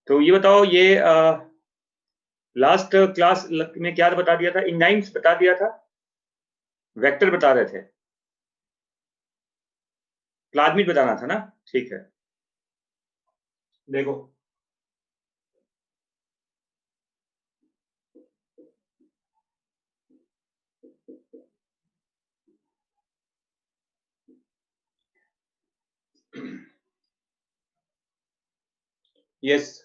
तो ये बताओ, ये लास्ट क्लास में क्या बता दिया था? इंजाइम्स बता दिया था, वेक्टर बता रहे थे, प्लाज्मिड बताना था ना? ठीक है, देखो। यस,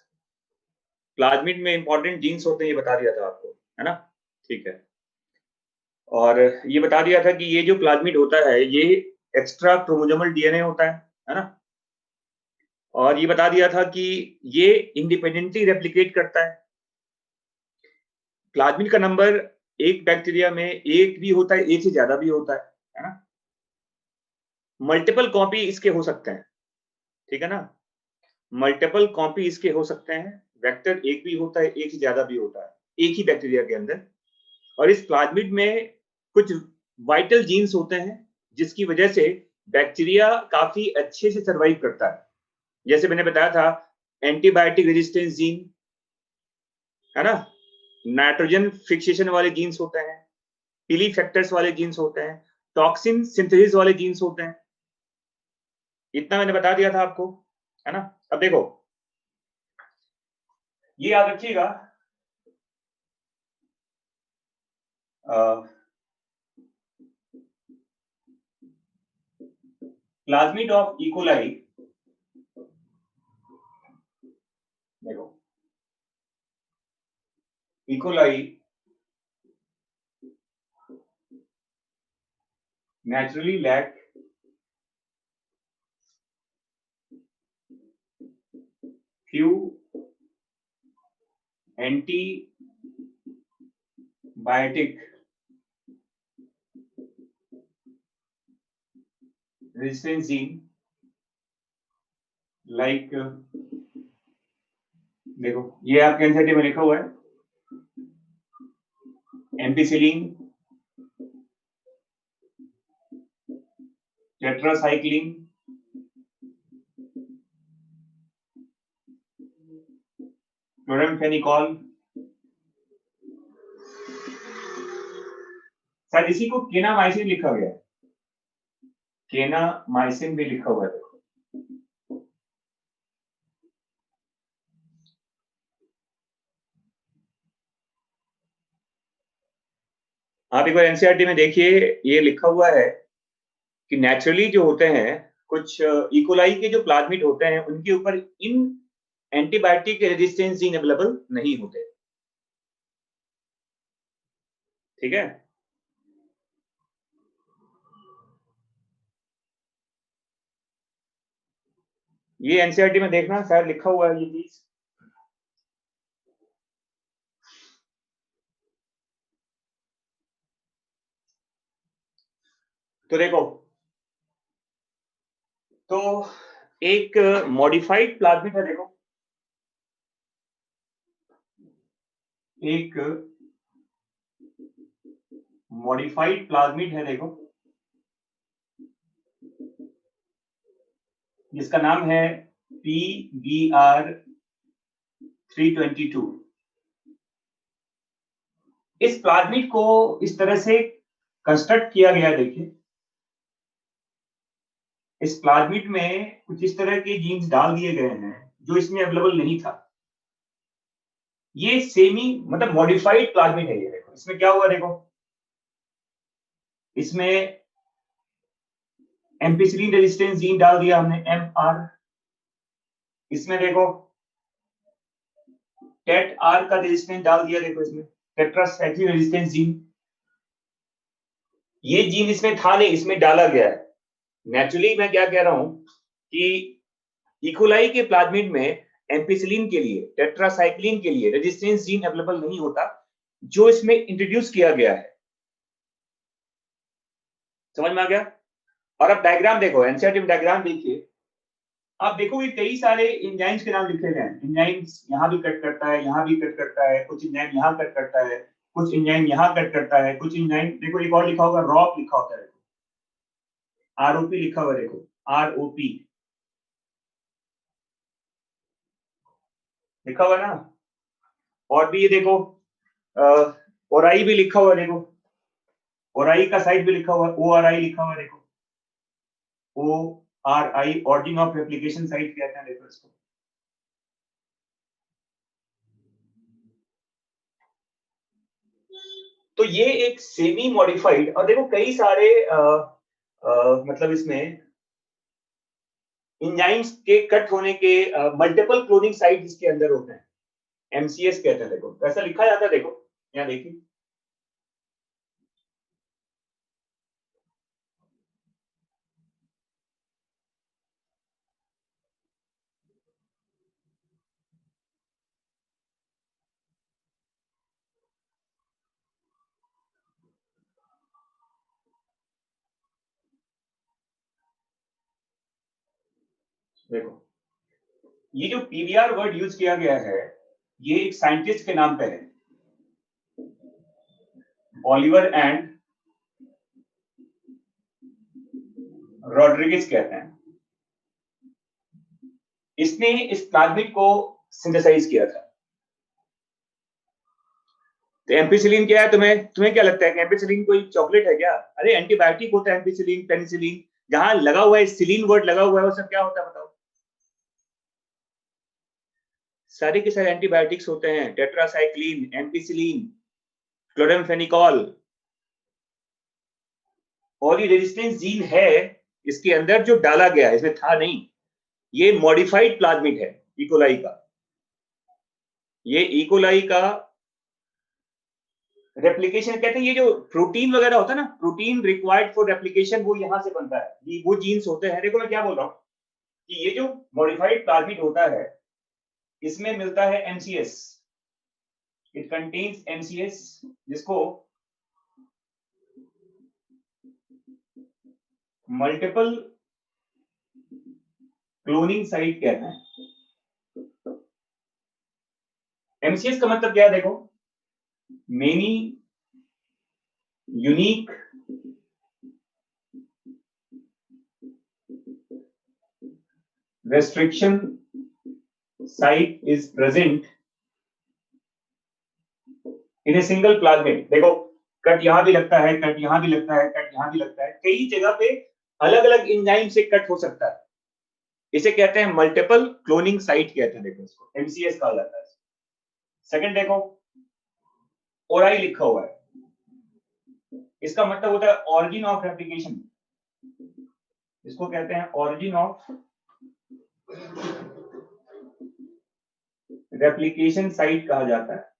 प्लाज्मिड में इंपॉर्टेंट जीन्स होते हैं, ये बता दिया था आपको, है ना? ठीक है। और ये बता दिया था कि ये जो प्लाज्मिड होता है ये एक्स्ट्रा क्रोमोसोमल डीएनए होता है ना? और ये बता दिया था कि ये इंडिपेंडेंटली रेप्लिकेट करता है। प्लाज्मिड का नंबर एक बैक्टीरिया में एक भी होता है, एक से ज्यादा भी होता है ना? मल्टीपल कॉपी इसके हो सकते हैं, ठीक है ना? मल्टीपल कॉपी इसके हो सकते हैं। वेक्टर एक भी होता है, एक से ज्यादा भी होता है एक ही बैक्टीरिया के अंदर। और इस प्लाज्मिड में कुछ वाइटल जीन्स होते हैं जिसकी वजह से बैक्टीरिया काफी अच्छे से सर्वाइव करता है। जैसे मैंने बताया था, एंटीबायोटिक रेजिस्टेंस जीन, है ना? नाइट्रोजन फिक्सेशन वाले जीन्स होते हैं, पिली फैक्टर्स वाले जीन्स होते हैं, टॉक्सिन सिंथेसिस वाले जीन्स होते हैं। इतना मैंने बता दिया था आपको, है ना? अब देखो, ये याद रखिएगा, प्लाज्मिड ऑफ इकोलाई, देखो, E coli naturally lack few antibiotic resistance gene like, देखो ये आपके एनसीईआरटी में लिखा हुआ है, एम्पिसिलिन, टेट्रासाइक्लिन, क्लोरामफेनिकॉल। सर इसी को केनामाइसिन लिखा गया है, केनामाइसिन भी लिखा हुआ है, देखो। आप एक बार एनसीईआरटी में देखिए, ये लिखा हुआ है कि नेचुरली जो होते हैं कुछ इकोलाई के जो प्लाज्मिड होते हैं उनके ऊपर इन एंटीबायोटिक रेजिस्टेंस जीन अवेलेबल नहीं होते, ठीक है? ये एनसीईआरटी में देखना, शायद लिखा हुआ है ये चीज। तो देखो, तो एक मॉडिफाइड प्लाज्मिड है, देखो, एक मॉडिफाइड प्लाज्मिड है, देखो, जिसका नाम है PBr322। इस प्लाज्मिड को इस तरह से कंस्ट्रक्ट किया गया है, देखिए, इस प्लाज्मिड में कुछ इस तरह के जीन्स डाल दिए गए हैं जो इसमें अवेलेबल नहीं था। ये सेमी मतलब मॉडिफाइड प्लाज्मिड है, ये देखो, इसमें क्या हुआ, देखो, इसमें एम्पिसिलिन रेजिस्टेंस जीन डाल दिया हमने, MR। इसमें देखो टेट आर का रेजिस्टेंस डाल दिया, देखो इसमें टेट्रासाइक्लिन रेजिस्टेंस जीन। ये जीन इसमें था नहीं, इसमें डाला गया है। नेचुरली मैं क्या कह रहा हूं कि इकोलाई के प्लाज्मिड में एम्पिसिलिन के लिए, टेट्रासाइक्लिन के लिए रेजिस्टेंस जीन अवेलेबल नहीं होता, जो इसमें इंट्रोड्यूस किया गया है। समझ में आ गया? और अब डायग्राम देखो, एनसीईआरटी में डायग्राम देखिए, आप देखोगे कई सारे एंजाइम्स के नाम लिखे गए हैं। एंजाइम्स यहाँ भी कट करता है, यहाँ भी कट करता है, कुछ एंजाइम यहाँ कट करता है, कुछ एंजाइम यहाँ कट करता है, कुछ एंजाइम, देखो एक और लिखा होगा, रॉप लिखा होता है, ROP लिखा हुआ है, देखो ROP। लिखा हुआ है ना। और भी ये देखो ओराई भी लिखा हुआ है, देखो ओराई का साइट भी लिखा हुआ है, ओ आर आई लिखा हुआ है, देखो O R I, origin of replication site कहते हैं, देखो इसको। तो ये एक सेमी मॉडिफाइड, और देखो कई सारे मतलब इसमें इंजाइम्स के कट होने के मल्टीपल क्लोनिंग साइट इसके अंदर होते हैं, एमसीएस कहते हैं, देखो ऐसा लिखा जाता है, देखो यहाँ देखिए। देखो ये जो पीवीआर वर्ड यूज किया गया है, ये एक साइंटिस्ट के नाम पे है, ओलिवर एंड रॉड्रिगेज कहते हैं। इसने इस प्लाज्मिड को सिंथेसाइज किया था। तो एम्पिसिलिन क्या है, तुम्हें तुम्हें क्या लगता है कि एम्पिसिलिन कोई चॉकलेट है क्या? अरे एंटीबायोटिक होता है एम्पिसिलिन, पेनिसिलिन, जहां लगा हुआ है सिलिन वर्ड लगा हुआ है, वो सब क्या होता है बताओ? सारे के सारे एंटीबायोटिक्स होते हैं, टेट्रासाइक्लिन, एम्पिसिलिन, क्लोरामफेनिकॉल। और ये रेजिस्टेंस जीन है इसके अंदर जो डाला गया है, इसमें था नहीं। ये मॉडिफाइड प्लाज्मिड है इकोलाई का। ये इकोलाई का रेप्लिकेशन कहते हैं, ये जो प्रोटीन वगैरह होता है ना, प्रोटीन रिक्वायर्ड फॉर रेप्लिकेशन, वो यहां से बनता है, ये वो जीन्स होते हैं। देखो मैं क्या बोल रहा हूं कि ये जो मॉडिफाइड प्लाज्मिड होता है, इसमें मिलता है एमसीएस, इट कंटेन्स एमसीएस, जिसको मल्टीपल क्लोनिंग साइट कहते हैं। एमसीएस का मतलब क्या है, देखो many unique restriction site is present in a single plasmid। देखो कट यहां भी लगता है, कट यहां भी लगता है, कट यहां भी लगता है, कई जगह पे अलग अलग एंजाइम से कट हो सकता है। इसे कहते हैं मल्टीपल क्लोनिंग साइट कहते हैं, देखो इसको एमसीएस कहा जाता है। सेकंड देखो, ओराई लिखा हुआ है, इसका मतलब होता है ऑरिजिन ऑफ रेप्लिकेशन। इसको कहते हैं ऑरिजिन ऑफ रेप्लिकेशन साइट कहा जाता है।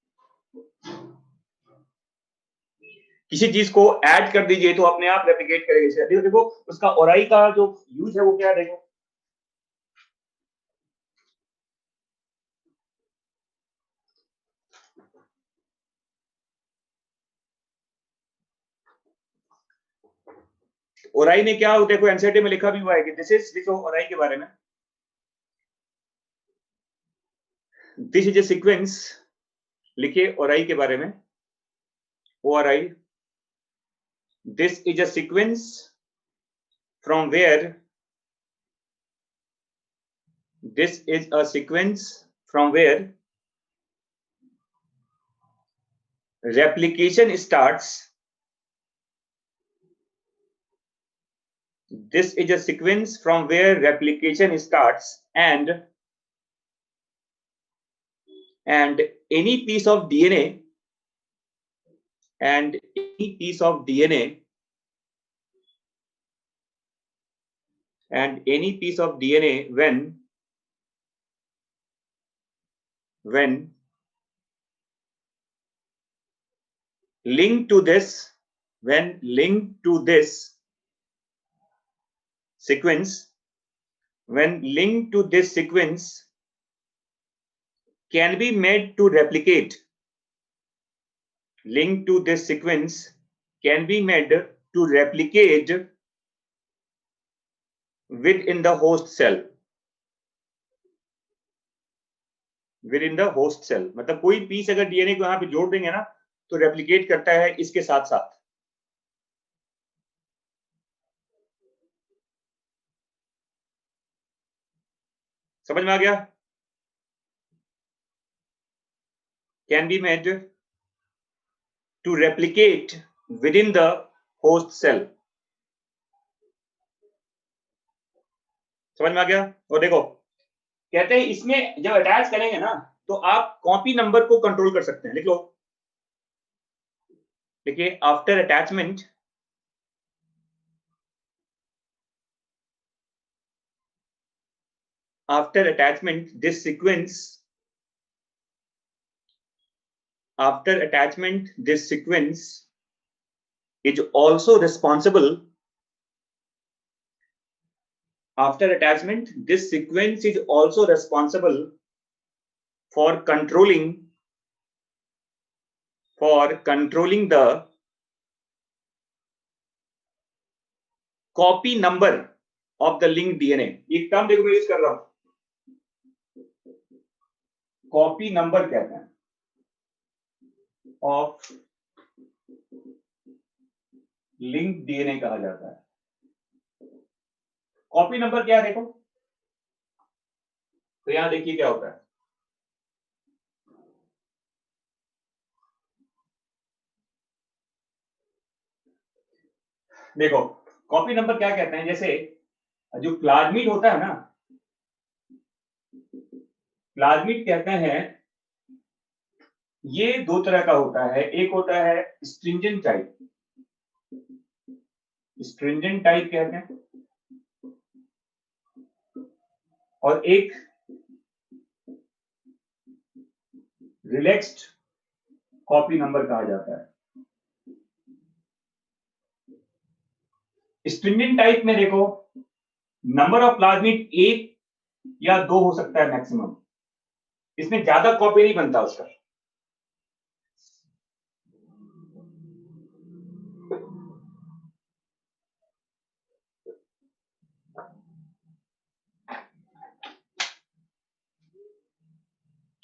किसी चीज को ऐड कर दीजिए तो अपने आप रेप्लिकेट करेगा। देखो उसका ओराई का जो यूज है वो क्या है, देखो ओराई में क्या, देखो एनसीईआरटी में लिखा भी हुआ है कि दिस इज, लिखो ओराई के बारे में, दिस इज ए सीक्वेंस, लिखिए ओराई के बारे में, O R I, this is a sequence from where, this is a sequence from where replication starts, this is a sequence from where replication starts, and any piece of DNA, and any piece of DNA, and any piece of DNA when linked to this, when linked to this sequence, when linked to this sequence, can be made to replicate, linked to this sequence can be made to replicate within the host cell, within the host cell. मतलब कोई piece अगर DNA को यहां पे जोड़ देंगे ना, तो रेप्लिकेट करता है इसके साथ साथ। समझ में आ गया? can be made to replicate within the host cell. समझ में आ गया? और देखो कहते हैं इसमें जब अटैच करेंगे ना तो आप कॉपी नंबर को कंट्रोल कर सकते हैं। लिख लो, देखिए after attachment this sequence is also responsible for controlling the copy number of the linked DNA. एक टर्म देखो मैं यूज कर रहा हूं, कॉपी नंबर कहते हैं ऑफ लिंक्ड डीएनए कहा जाता है। कॉपी नंबर क्या है देखो, तो यहां देखिए क्या होता है। देखो कॉपी नंबर क्या कहते हैं, जैसे जो प्लाज्मिड होता है ना, प्लाज्मिड कहते हैं ये दो तरह का होता है। एक होता है स्ट्रिंजेंट टाइप कहते हैं, और एक रिलैक्स्ड कॉपी नंबर कहा जाता है। स्ट्रिंजेंट टाइप में देखो नंबर ऑफ प्लाज्मिड एक या दो हो सकता है मैक्सिमम, इसमें ज्यादा कॉपी नहीं बनता उसका।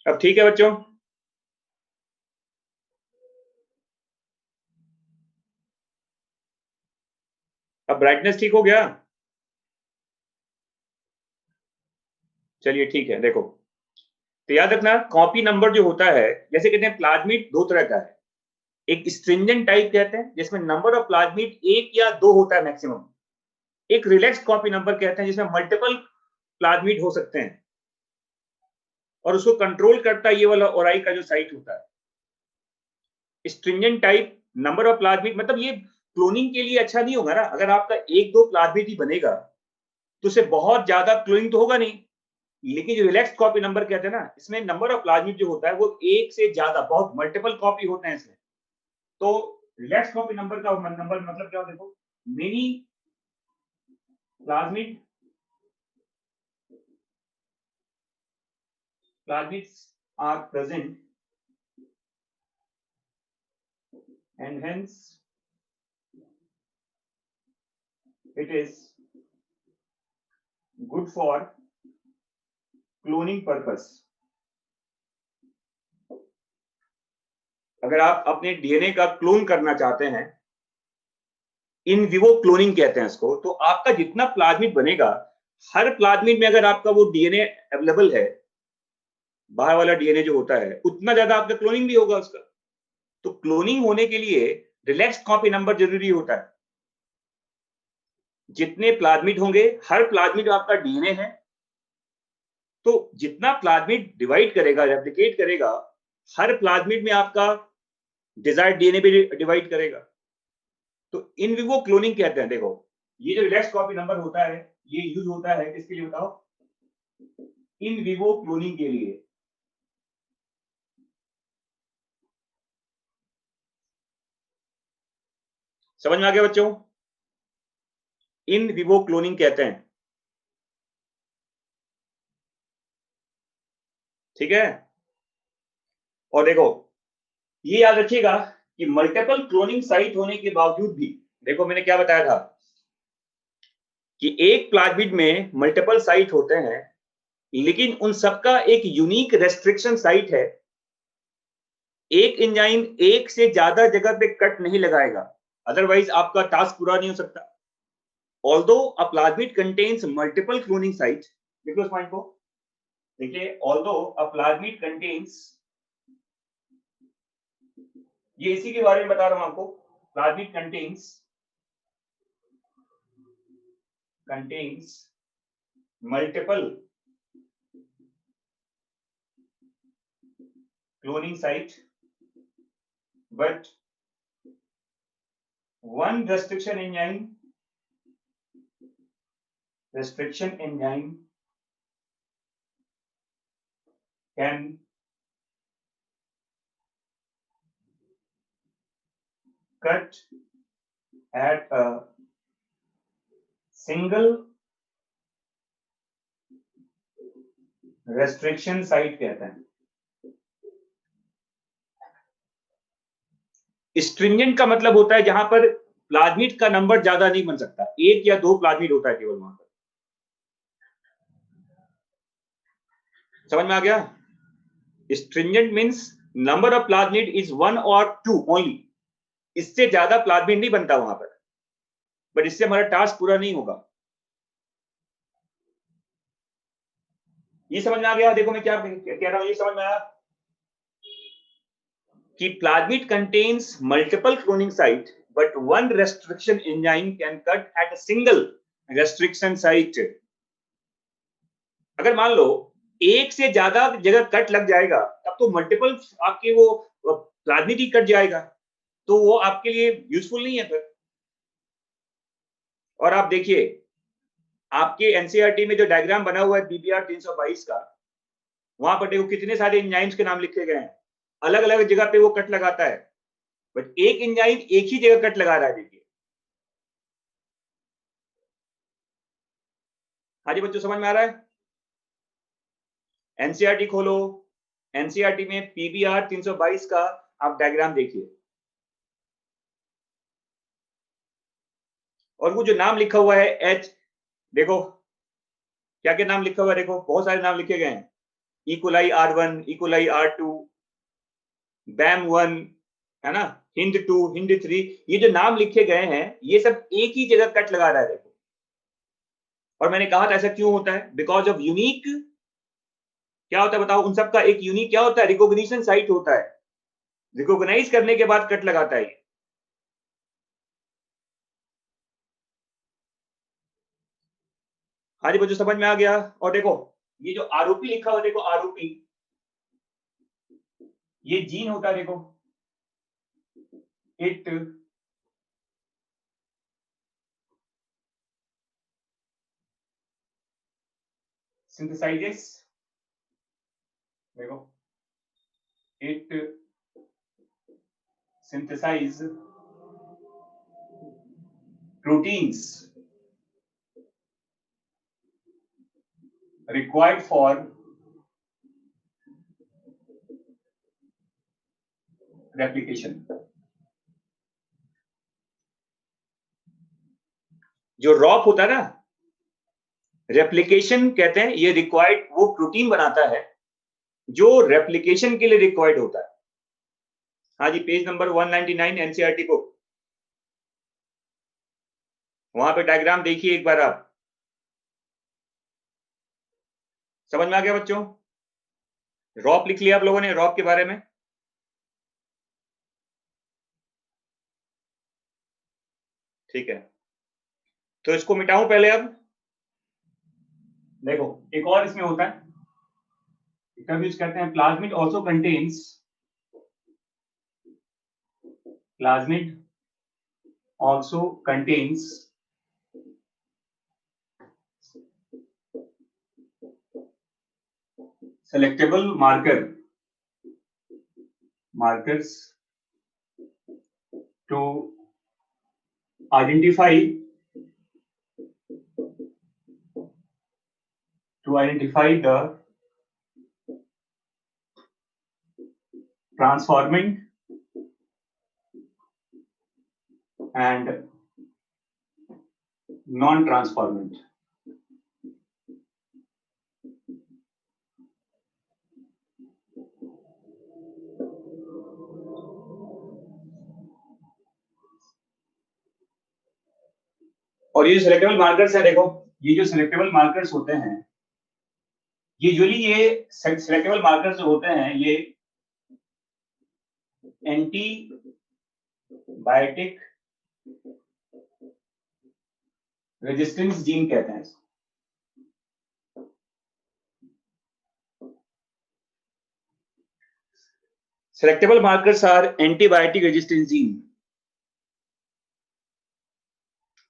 अब ठीक है बच्चों, अब ब्राइटनेस ठीक हो गया? चलिए ठीक है। देखो तो याद रखना कॉपी नंबर जो होता है, जैसे कहते हैं प्लाज्मिड दो तरह का है, एक स्ट्रिंजेंट टाइप कहते हैं जिसमें नंबर ऑफ प्लाज्मिड एक या दो होता है मैक्सिमम, एक रिलैक्स कॉपी नंबर कहते हैं जिसमें मल्टीपल प्लाज्मिड हो सकते हैं, और उसको कंट्रोल करता है ये वाला ओराई का जो साइट होता है। Stringent type number of plasmid, मतलब ये क्लोनिंग के लिए अच्छा नहीं होगा ना, अगर आपका एक दो प्लाज्मिड ही बनेगा तो उसे बहुत ज्यादा क्लोनिंग तो होगा नहीं। लेकिन जो रिलैक्स कॉपी नंबर कहते हैं ना, इसमें नंबर ऑफ प्लाज्मिड जो होता है वो एक से ज्यादा, बहुत मल्टीपल कॉपी होते हैं इसमें। तो रिलैक्स कॉपी नंबर का नंबर मतलब क्या, देखो many plasmids are present and hence it is good for cloning purpose. अगर आप अपने डीएनए का क्लोन करना चाहते हैं, इन विवो क्लोनिंग कहते हैं इसको, तो आपका जितना प्लाज्मिड बनेगा, हर प्लाज्मिड में अगर आपका वो डीएनए अवेलेबल है, बाहर वाला डीएनए जो होता है, उतना ज्यादा आपका क्लोनिंग भी होगा उसका। तो क्लोनिंग होने के लिए रिलैक्स कॉपी नंबर जरूरी होता है। जितने प्लाज्मिड होंगे, हर प्लाज्मिड आपका डीएनए है, तो जितना प्लाज्मिड डिवाइड करेगा, रेप्लिकेट करेगा, हर प्लाज्मिड में आपका डिजायर्ड डीएनए भी डिवाइड करेगा। तो इन विवो क्लोनिंग कहते हैं। देखो ये जो रिलैक्स कॉपी नंबर होता है, ये यूज होता है किसके लिए बताओ? इन विवो क्लोनिंग के लिए। समझ में आ गया बच्चों? इन विवो क्लोनिंग कहते हैं, ठीक है। और देखो ये याद रखिएगा कि मल्टीपल क्लोनिंग साइट होने के बावजूद भी, देखो मैंने क्या बताया था कि एक प्लाज्मिड में मल्टीपल साइट होते हैं, लेकिन उन सबका एक यूनिक रेस्ट्रिक्शन साइट है। एक एंजाइम एक से ज्यादा जगह पे कट नहीं लगाएगा, अदरवाइज आपका टास्क पूरा नहीं हो सकता। Although a plasmid contains multiple cloning site, देखो इस पॉइंट को देखिए, ऑल्दो अ प्लाज्मिड कंटेन्स ये इसी के बारे में बता रहा हूं आपको। Plasmid contains multiple cloning site, but one restriction enzyme can cut at a single restriction site कहते हैं। स्ट्रिंजेंट का मतलब होता है जहां पर प्लाज्मिड का नंबर ज्यादा नहीं बन सकता, 1 या 2 प्लाज्मिड होता है केवल वहां पर। समझ में आ गया? Stringent means number of plasmid is 1 और 2 ओनली, इससे ज्यादा प्लाज्मिड नहीं बनता वहां पर, बट इससे हमारा टास्क पूरा नहीं होगा। ये समझ में आ गया? देखो मैं क्या कह रहा हूं, ये समझ में आया कि plasmid contains multiple cloning site but one restriction enzyme can cut at a single restriction site. अगर मान लो एक से ज्यादा जगह कट लग जाएगा तब तो मल्टीपल आपके वो प्लाज्मिड ही कट जाएगा, तो वो आपके लिए यूजफुल नहीं है फिर। और आप देखिए आपके एनसीईआरटी में जो डायग्राम बना हुआ है पीबीआर 322 का, वहां पर देखो कितने सारे एंजाइम्स के नाम लिखे गए हैं, अलग अलग जगह पे वो कट लगाता है, बट एक एंजाइम एक ही जगह कट लगा रहा है। देखिए हाँ जी बच्चों, समझ में आ रहा है? एनसीईआरटी खोलो, एनसीईआरटी में पीबीआर 322 का आप डायग्राम देखिए, और वो जो नाम लिखा हुआ है एच, देखो क्या क्या नाम लिखा हुआ है, देखो बहुत सारे नाम लिखे गए हैं, E coli R1, E coli R2, BAM1, है ना, HIND2, HIND3, ये जो नाम लिखे गए हैं ये सब एक ही जगह कट लगा रहा है। देखो, और मैंने कहा था ऐसा क्यों होता है, बिकॉज ऑफ यूनिक, क्या होता है बताओ, उन सबका एक यूनिक क्या होता है, रिकॉग्निशन साइट होता है, रिकॉग्नाइज करने के बाद कट लगाता है। हाँ जी बच्चों, समझ में आ गया? और देखो ये जो आरोपी लिखा हुआ, देखो आरोपी, ये जीन होता है, देखो इट synthesizes, देखो it synthesize proteins required for replication। जो रॉप होता है ना, रेप्लिकेशन कहते हैं, ये रिक्वायर्ड वो प्रोटीन बनाता है जो रेप्लिकेशन के लिए रिक्वायर्ड होता है। हाँ जी, पेज नंबर 199 एनसीईआरटी को, वहां पे डायग्राम देखिए एक बार आप। समझ में आ गया बच्चों? रॉप लिख लिया आप लोगों ने, रॉप के बारे में? ठीक है, तो इसको मिटाऊं पहले। अब देखो एक और इसमें होता है, यूज करते हैं, plasmid also contains, plasmid also contains selectable markers to identify the transforming and non-transformant। और ये सिलेक्टेबल मार्कर्स है, देखो ये जो सिलेक्टेबल मार्कर्स होते हैं, यूजुअली ये सिलेक्टेबल मार्कर्स जो होते हैं, ये एंटीबायोटिक रेजिस्टेंस जीन कहते हैं इसको। Selectable markers are antibiotic resistance gene.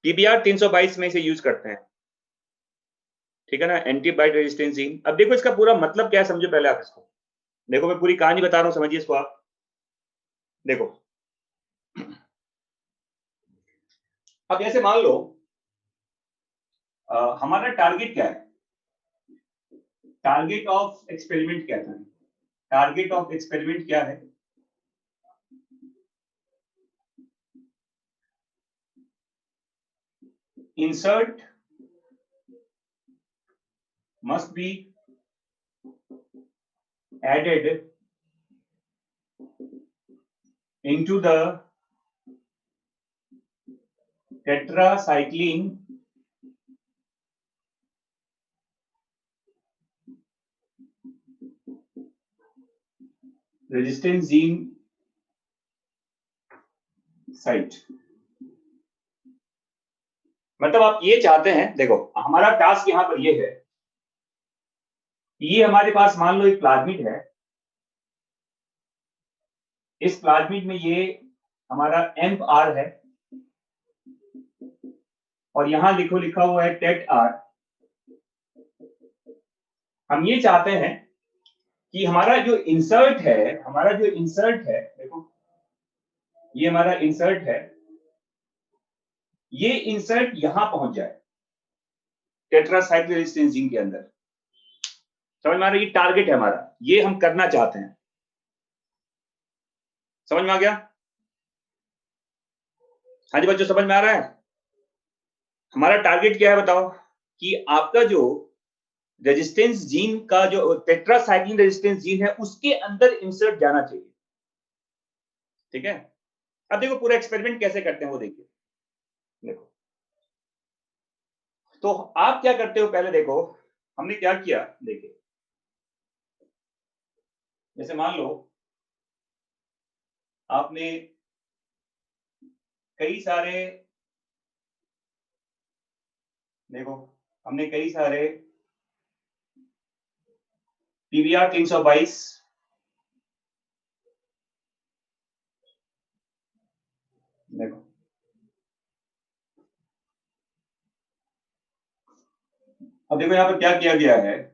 P 322 R इसे यूज करते हैं, ठीक है ना, एंटीबायोटिक रेजिस्टेंस जीन। अब देखो इसका पूरा मतलब क्या है, समझो पहले आप इसको। देखो मैं पूरी कहानी बता रहा हूं, समझिए इसको आप। देखो अब जैसे मान लो हमारा टारगेट क्या है, टारगेट ऑफ एक्सपेरिमेंट क्या था, टारगेट ऑफ एक्सपेरिमेंट क्या है, insert must be added into the tetracycline resistance gene site। मतलब आप ये चाहते हैं, देखो हमारा टास्क यहां पर ये है, ये हमारे पास मान लो एक प्लाज्मिड है, इस प्लाज्मिड में ये हमारा एम्प आर है, और यहां लिखो लिखा हुआ है टेट आर। हम ये चाहते हैं कि हमारा जो इंसर्ट है, हमारा जो इंसर्ट है, देखो ये हमारा इंसर्ट है, ये इंसर्ट यहां पहुंच जाए टेट्रासाइक्लिन रेजिस्टेंस जीन के अंदर। समझ में आ रहा है, ये टारगेट है हमारा, ये हम करना चाहते हैं। समझ में आ गया? हाँ जी बच्चों, समझ में आ रहा है? हमारा टारगेट क्या है बताओ, कि आपका जो रेजिस्टेंस जीन का जो टेट्रासाइक्लिन रेजिस्टेंस जीन है उसके अंदर इंसर्ट जाना चाहिए, ठीक है। अब देखो पूरा एक्सपेरिमेंट कैसे करते हैं वो देखिए। देखो तो आप क्या करते हो, पहले देखो हमने क्या किया, देखिए जैसे मान लो आपने कई सारे, देखो हमने कई सारे पीवीआर 322 देखो, अब देखो यहां पर क्या किया गया है,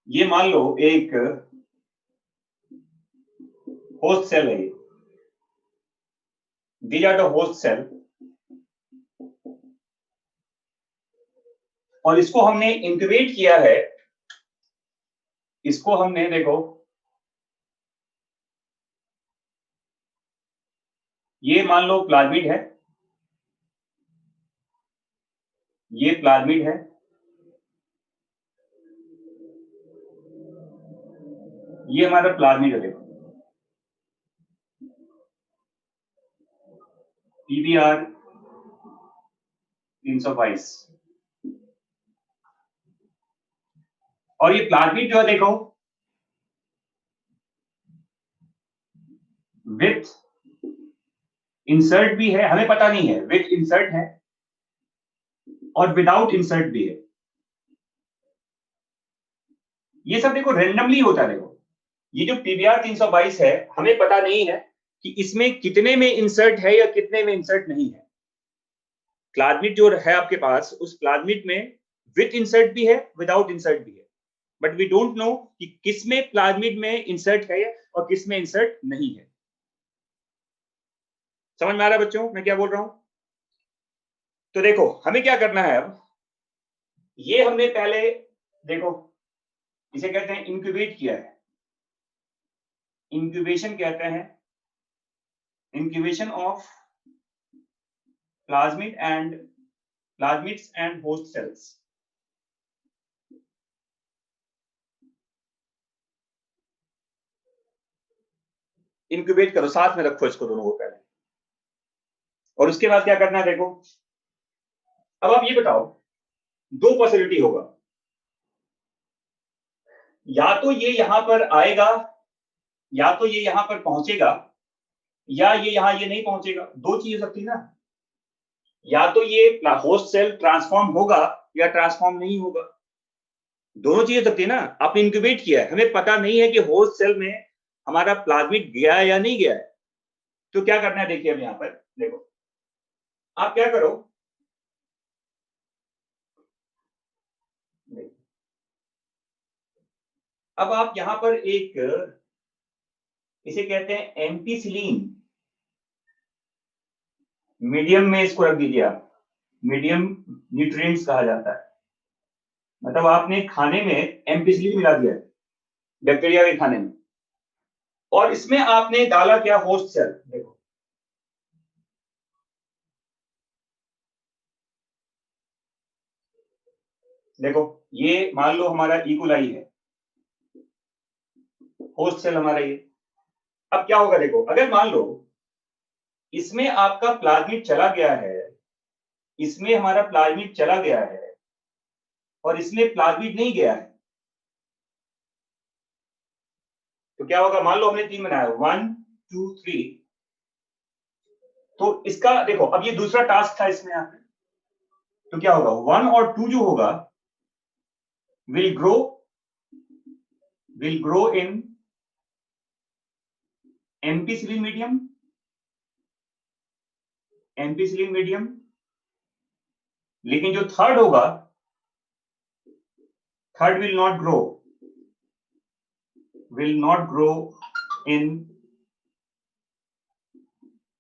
ये मान लो एक होस्ट सेल है, these are the host cell, और इसको हमने इंक्यूबेट किया है, इसको हमने देखो ये मान लो प्लाज्मिड है, ये प्लाज्मिड है, ये हमारा प्लाज्मिड है, देखो पीबीआर 322, और ये प्लाज्मिड जो है देखो विथ इंसर्ट भी है, हमें पता नहीं है विथ इंसर्ट है और विदाउट इंसर्ट भी है। ये सब देखो रेंडमली होता है। देखो ये जो पीबीआर 322 है, हमें पता नहीं है कि इसमें कितने में इंसर्ट है या कितने में इंसर्ट नहीं है। प्लाज्मिड जो है आपके पास, उस प्लाज्मिड में विथ इंसर्ट भी है, विदाउट इंसर्ट भी है, बट वी डोंट नो कि किस में प्लाज्मिड में इंसर्ट है और किस में इंसर्ट नहीं है। समझ में आ रहा है बच्चों मैं क्या बोल रहा हूं? तो देखो हमें क्या करना है, अब ये हमने पहले देखो इसे कहते हैं इंक्यूबेट किया है, इंक्यूबेशन कहते हैं, incubation of plasmids and host cells. Incubate करो, साथ में रखो इसको दोनों को पहले, और उसके बाद क्या करना है देखो। अब आप ये बताओ, दो पॉसिबिलिटी होगा, या तो ये यहां पर आएगा या तो ये यहां पर पहुंचेगा या ये यहां ये नहीं पहुंचेगा, दो चीज हो सकती ना, या तो ये होस्ट सेल ट्रांसफॉर्म होगा या ट्रांसफॉर्म नहीं होगा, दोनों चीजें सकती है ना। आपने इंक्यूबेट किया है, हमें पता नहीं है कि होस्ट सेल में हमारा प्लाज्मिड गया है या नहीं गया है, तो क्या करना है देखिए, अब यहां पर देखो, आप क्या करो, अब आप यहां पर एक, इसे कहते हैं एम्पिसिलीन मीडियम में इसको रख दीजिए आप, मीडियम न्यूट्रिएंट्स कहा जाता है, मतलब आपने खाने में एम्पिसिलीन मिला दिया है बैक्टीरिया के खाने में, और इसमें आपने डाला क्या, होस्ट सेल। देखो देखो, ये मान लो हमारा इकोलाई है, होस्ट सेल हमारा ये। अब क्या होगा देखो, अगर मान लो इसमें आपका प्लाज्मिड चला गया है, इसमें हमारा प्लाज्मिड चला गया है और इसमें प्लाज्मिड नहीं गया है, तो क्या होगा, मान लो हमने 3 बनाया, 1 2 3, तो इसका देखो, अब ये दूसरा टास्क था इसमें यहाँ पे, तो क्या होगा, 1 और 2 जो होगा will grow in ampicillin medium, लेकिन जो थर्ड होगा, third will not grow in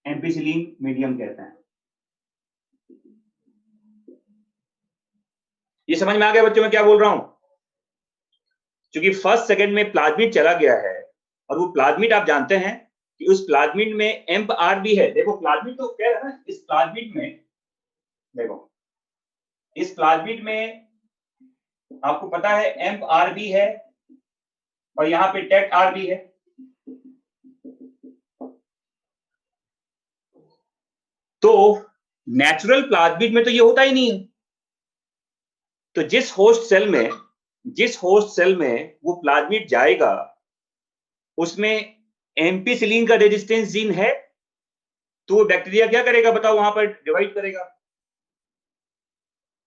ampicillin medium कहते हैं। ये समझ में आ गया बच्चों, मैं क्या बोल रहा हूं? क्योंकि फर्स्ट सेकंड में प्लाज्मिड चला गया है, और वो प्लाज्मिड आप जानते हैं कि उस प्लाज्मिड में एम्प आर भी है। देखो प्लाज्मिड तो कह रहा है ना, इस प्लाज्मिड में देखो, इस प्लाज्मिड में आपको पता है एम्प आर भी है और यहाँ पे टेट आर भी है। तो नेचुरल प्लाज्मिड में तो ये होता ही नहीं है। तो जिस होस्ट सेल में वो प्लाज्मिड जाएगा, उसमें एम्पिसिलिन का रेजिस्टेंस जीन है, तो वो बैक्टीरिया क्या करेगा बताओ, वहां पर डिवाइड करेगा।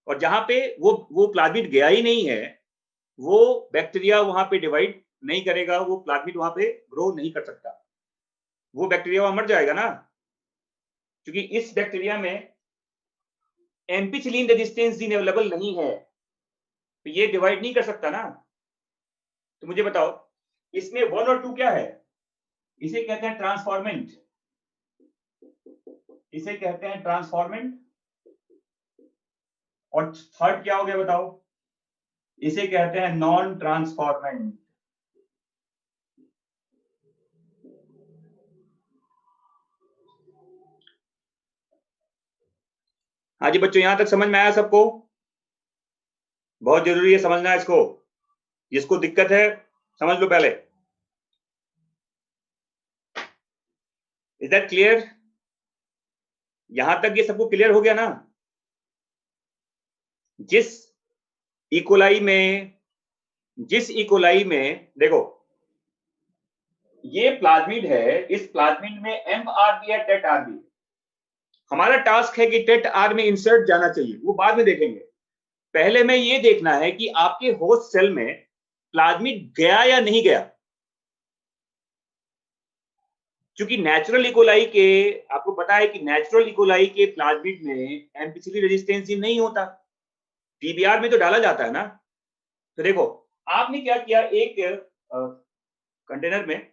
और जहां पे वो प्लाज्मिड गया ही नहीं है, वो बैक्टीरिया वहां पे डिवाइड नहीं करेगा, वो प्लाज्मिड वहां पे ग्रो नहीं कर सकता, वो बैक्टीरिया वहां मर जाएगा ना, क्योंकि इस बैक्टीरिया में एम्पिसिलिन रेजिस्टेंस जीन अवेलेबल नहीं है, तो ये डिवाइड नहीं कर सकता ना। तो मुझे बताओ, इसमें 1 और 2 क्या है, इसे कहते हैं ट्रांसफॉर्मेंट, इसे कहते हैं ट्रांसफॉर्मेंट, और थर्ड क्या हो गया बताओ, इसे कहते हैं नॉन ट्रांसफॉर्मेंट। हाँ जी बच्चों, यहां तक समझ में आया सबको? बहुत जरूरी है समझना इसको, जिसको दिक्कत है समझ लो पहले। Is that clear? यहां तक ये सबको क्लियर हो गया ना? जिस इकोलाई में देखो, ये प्लाज्मिड है, इस प्लाज्मिड में एम आर बी है, टेट आर बी। हमारा टास्क है कि टेट आर में इंसर्ट जाना चाहिए, वो बाद में देखेंगे। पहले में ये देखना है कि आपके होस्ट सेल में प्लाज्मिड गया या नहीं गया, क्योंकि नेचुरल इकोलाई के, आपको पता है कि नेचुरल इकोलाई के प्लाज्मिड में एम्पिसिलिन रेजिस्टेंस नहीं होता, पीबीआर में तो डाला जाता है ना। तो देखो, आपने क्या किया, एक कंटेनर में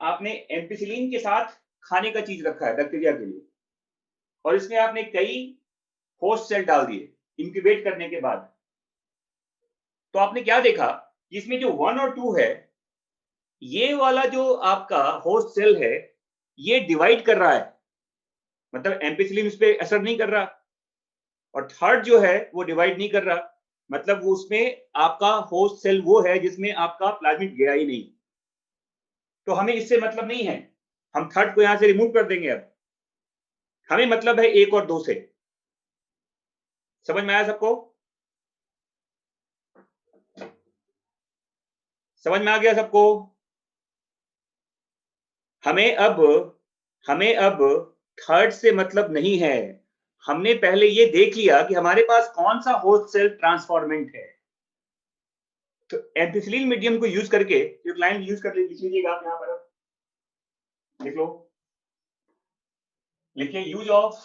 आपने एम्पिसिलिन के साथ खाने का चीज रखा है बैक्टीरिया के लिए, और इसमें आपने कई होस्ट सेल डाल दिए इंक्यूबेट करने के बाद। तो आपने क्या देखा, इसमें जो 1 और 2 है, ये वाला जो आपका होस्ट सेल है, ये डिवाइड कर रहा है, मतलब एम्पिसिलिन उस पर असर नहीं कर रहा, और थर्ड जो है वो डिवाइड नहीं कर रहा, मतलब वो उसमें आपका होस्ट सेल वो है जिसमें आपका प्लाज्मिड गया ही नहीं। तो हमें इससे मतलब नहीं है, हम थर्ड को यहां से रिमूव कर देंगे। अब हमें मतलब है 1 और 2 से। समझ में आया सबको? समझ में आ गया सबको? हमें अब थर्ड से मतलब नहीं है। हमने पहले ये देख लिया कि हमारे पास कौन सा होस्ट सेल ट्रांसफॉर्मेंट है। तो एम्पिसिलिन मीडियम को यूज करके एक लाइन यूज कर लिख लीजिएगा आप यहां पर, लिख लो, लिखिए use of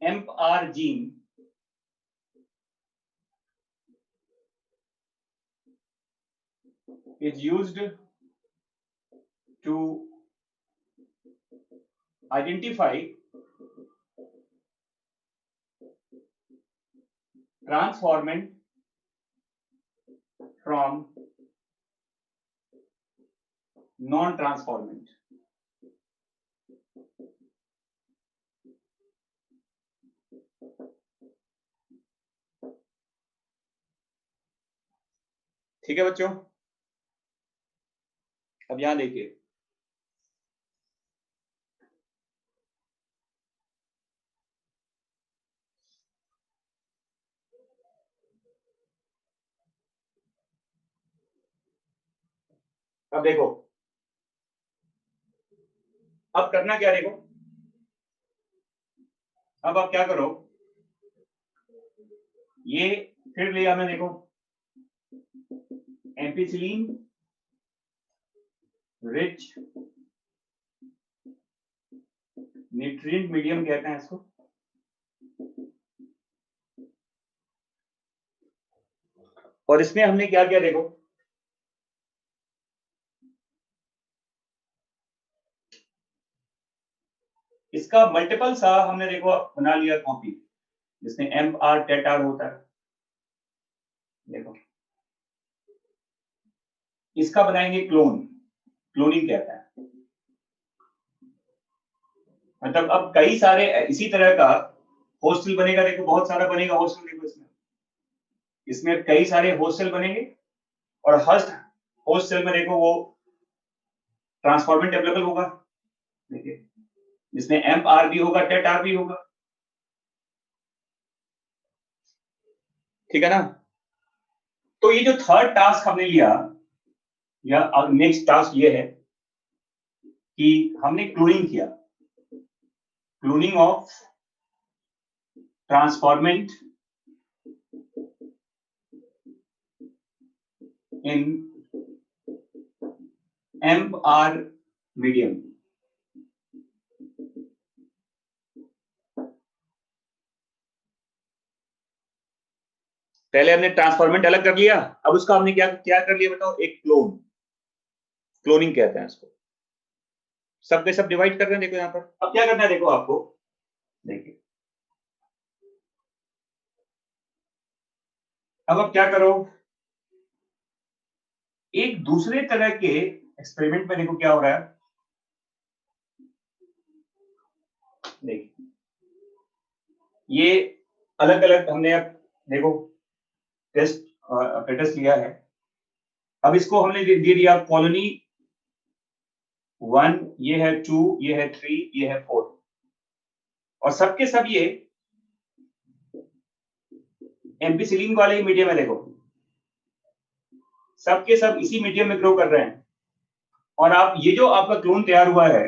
amp-are gene is used to identify transformant from non-transformant। ठीक है बच्चों, अब यहां देखिए, अब देखो, अब करना क्या, देखो अब आप क्या करो, ये फिर लिया मैं, देखो एम्पिसिलिन रिच न्यूट्रिएंट मीडियम कहते हैं इसको, और इसमें हमने क्या किया, देखो इसका मल्टीपल सा हमने देखो बना लिया कॉपी, जिसमें एम्प-आर टेट-आर होता है। देखो इसका बनाएंगे क्लोन, क्लोनिंग कहता है। मतलब अब कई सारे इसी तरह का होस्टल बनेगा, देखो बहुत सारा बनेगा होस्टल, देखो इसमें कई सारे होस्टल बनेंगे, और हर होस्टल में देखो वो ट्रांसफॉर्मेंट अवेलेबल होगा, देखिए जिसमें एम्प-आर भी होगा, टेट-आर भी होगा, ठीक है ना। तो ये जो थर्ड टास्क हमने लिया, या नेक्स्ट टास्क ये है कि हमने क्लोनिंग किया, cloning of transformant in amp-are medium. पहले हमने ट्रांसफॉर्मेंट अलग कर लिया, अब उसका हमने क्या क्या कर लिया बताओ, एक क्लोन, क्लोनिंग कहते हैं इसको। सब के सब डिवाइड कर रहे हैं, देखो यहां पर। अब क्या करना है, देखो आपको, देखिए अब आप क्या करो, एक दूसरे तरह के एक्सपेरिमेंट में देखो क्या हो रहा है, देखिए ये अलग अलग हमने अब देखो टेस्ट टेस्ट लिया है। अब इसको हमने दे दिया कॉलोनी 1, ये है 2, ये है 3, ये है 4, और सबके सब ये एम्पिसिलिन वाले ही मीडियम है, देखो सबके सब इसी मीडियम में ग्रो कर रहे हैं। और आप ये जो आपका क्लोन तैयार हुआ है,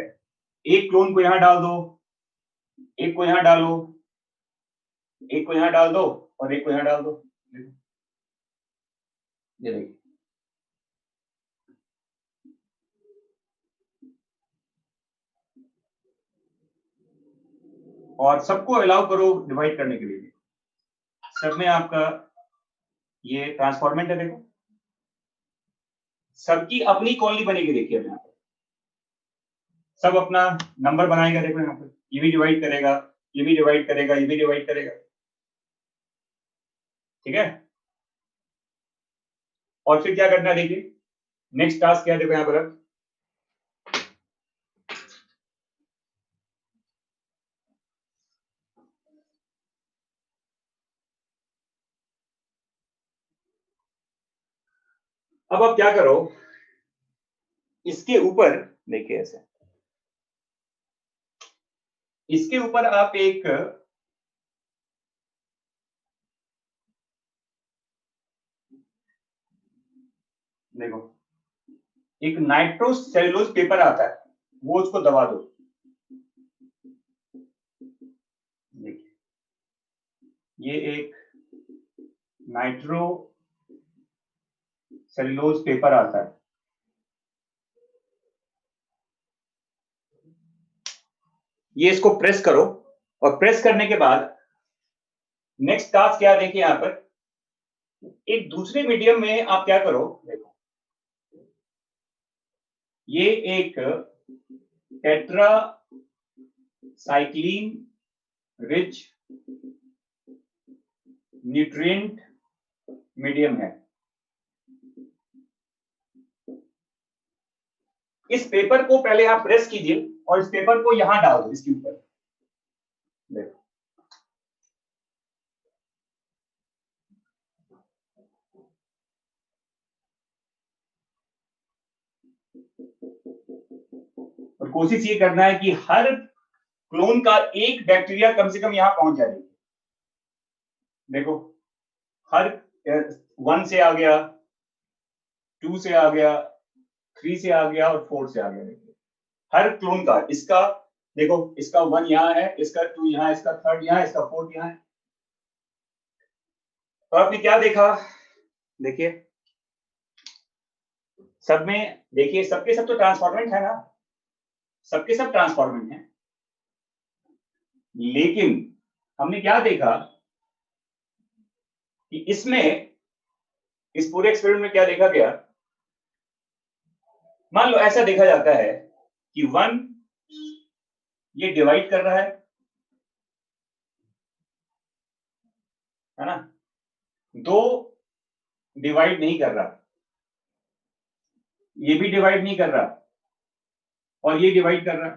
एक क्लोन को यहां डाल दो, एक को यहां डालो, एक को यहां डाल दो, और एक को यहां डाल दो, ये देखिए। और सबको अलाउ करो डिवाइड करने के लिए, सब में आपका ये ट्रांसफॉर्मेंट है, देखो सबकी अपनी कॉलोनी बनेगी, देखिए अब यहाँ पर सब अपना नंबर बनाएगा, देखो यहाँ पर ये भी डिवाइड करेगा, ये भी डिवाइड करेगा, ये भी डिवाइड करेगा, ठीक है। और फिर क्या करना है, देखिए नेक्स्ट टास्क क्या है, देखो यहाँ पर अब आप क्या करो, इसके ऊपर देखिए ऐसे, इसके ऊपर आप एक देखो एक नाइट्रोसेल्यूलोज पेपर आता है, वो उसको दबा दो। देखिए ये एक नाइट्रोसेल्यूलोज पेपर आता है, ये इसको प्रेस करो, और प्रेस करने के बाद नेक्स्ट टास्क क्या देखिए यहां पर, एक दूसरे मीडियम में आप क्या करो, देखो ये एक टेट्रासाइक्लिन रिच न्यूट्रिएंट मीडियम है। इस पेपर को पहले आप प्रेस कीजिए और इस पेपर को यहां डाल दो, इसके ऊपर देखो। और कोशिश ये करना है कि हर क्लोन का एक बैक्टीरिया कम से कम यहां पहुंच जाए। देखो हर 1 से आ गया, 2 से आ गया, 3 से आ गया और 4 से आ गया। देखिए हर क्लोन का, इसका देखो, इसका 1 यहाँ है, इसका 2 यहाँ, इसका 3rd यहाँ, इसका 4th यहाँ है। तो आपने क्या देखा, देखिए सब में, देखिए सबके सब तो ट्रांसफॉर्मेंट है ना, सबके सब ट्रांसफॉर्मेंट है। लेकिन हमने क्या देखा कि इसमें, इस पूरे एक्सपेरिमेंट में क्या देखा गया, मान लो ऐसा देखा जाता है कि 1 ये डिवाइड कर रहा है ना, 2 डिवाइड नहीं कर रहा, ये भी डिवाइड नहीं कर रहा, और ये डिवाइड कर रहा।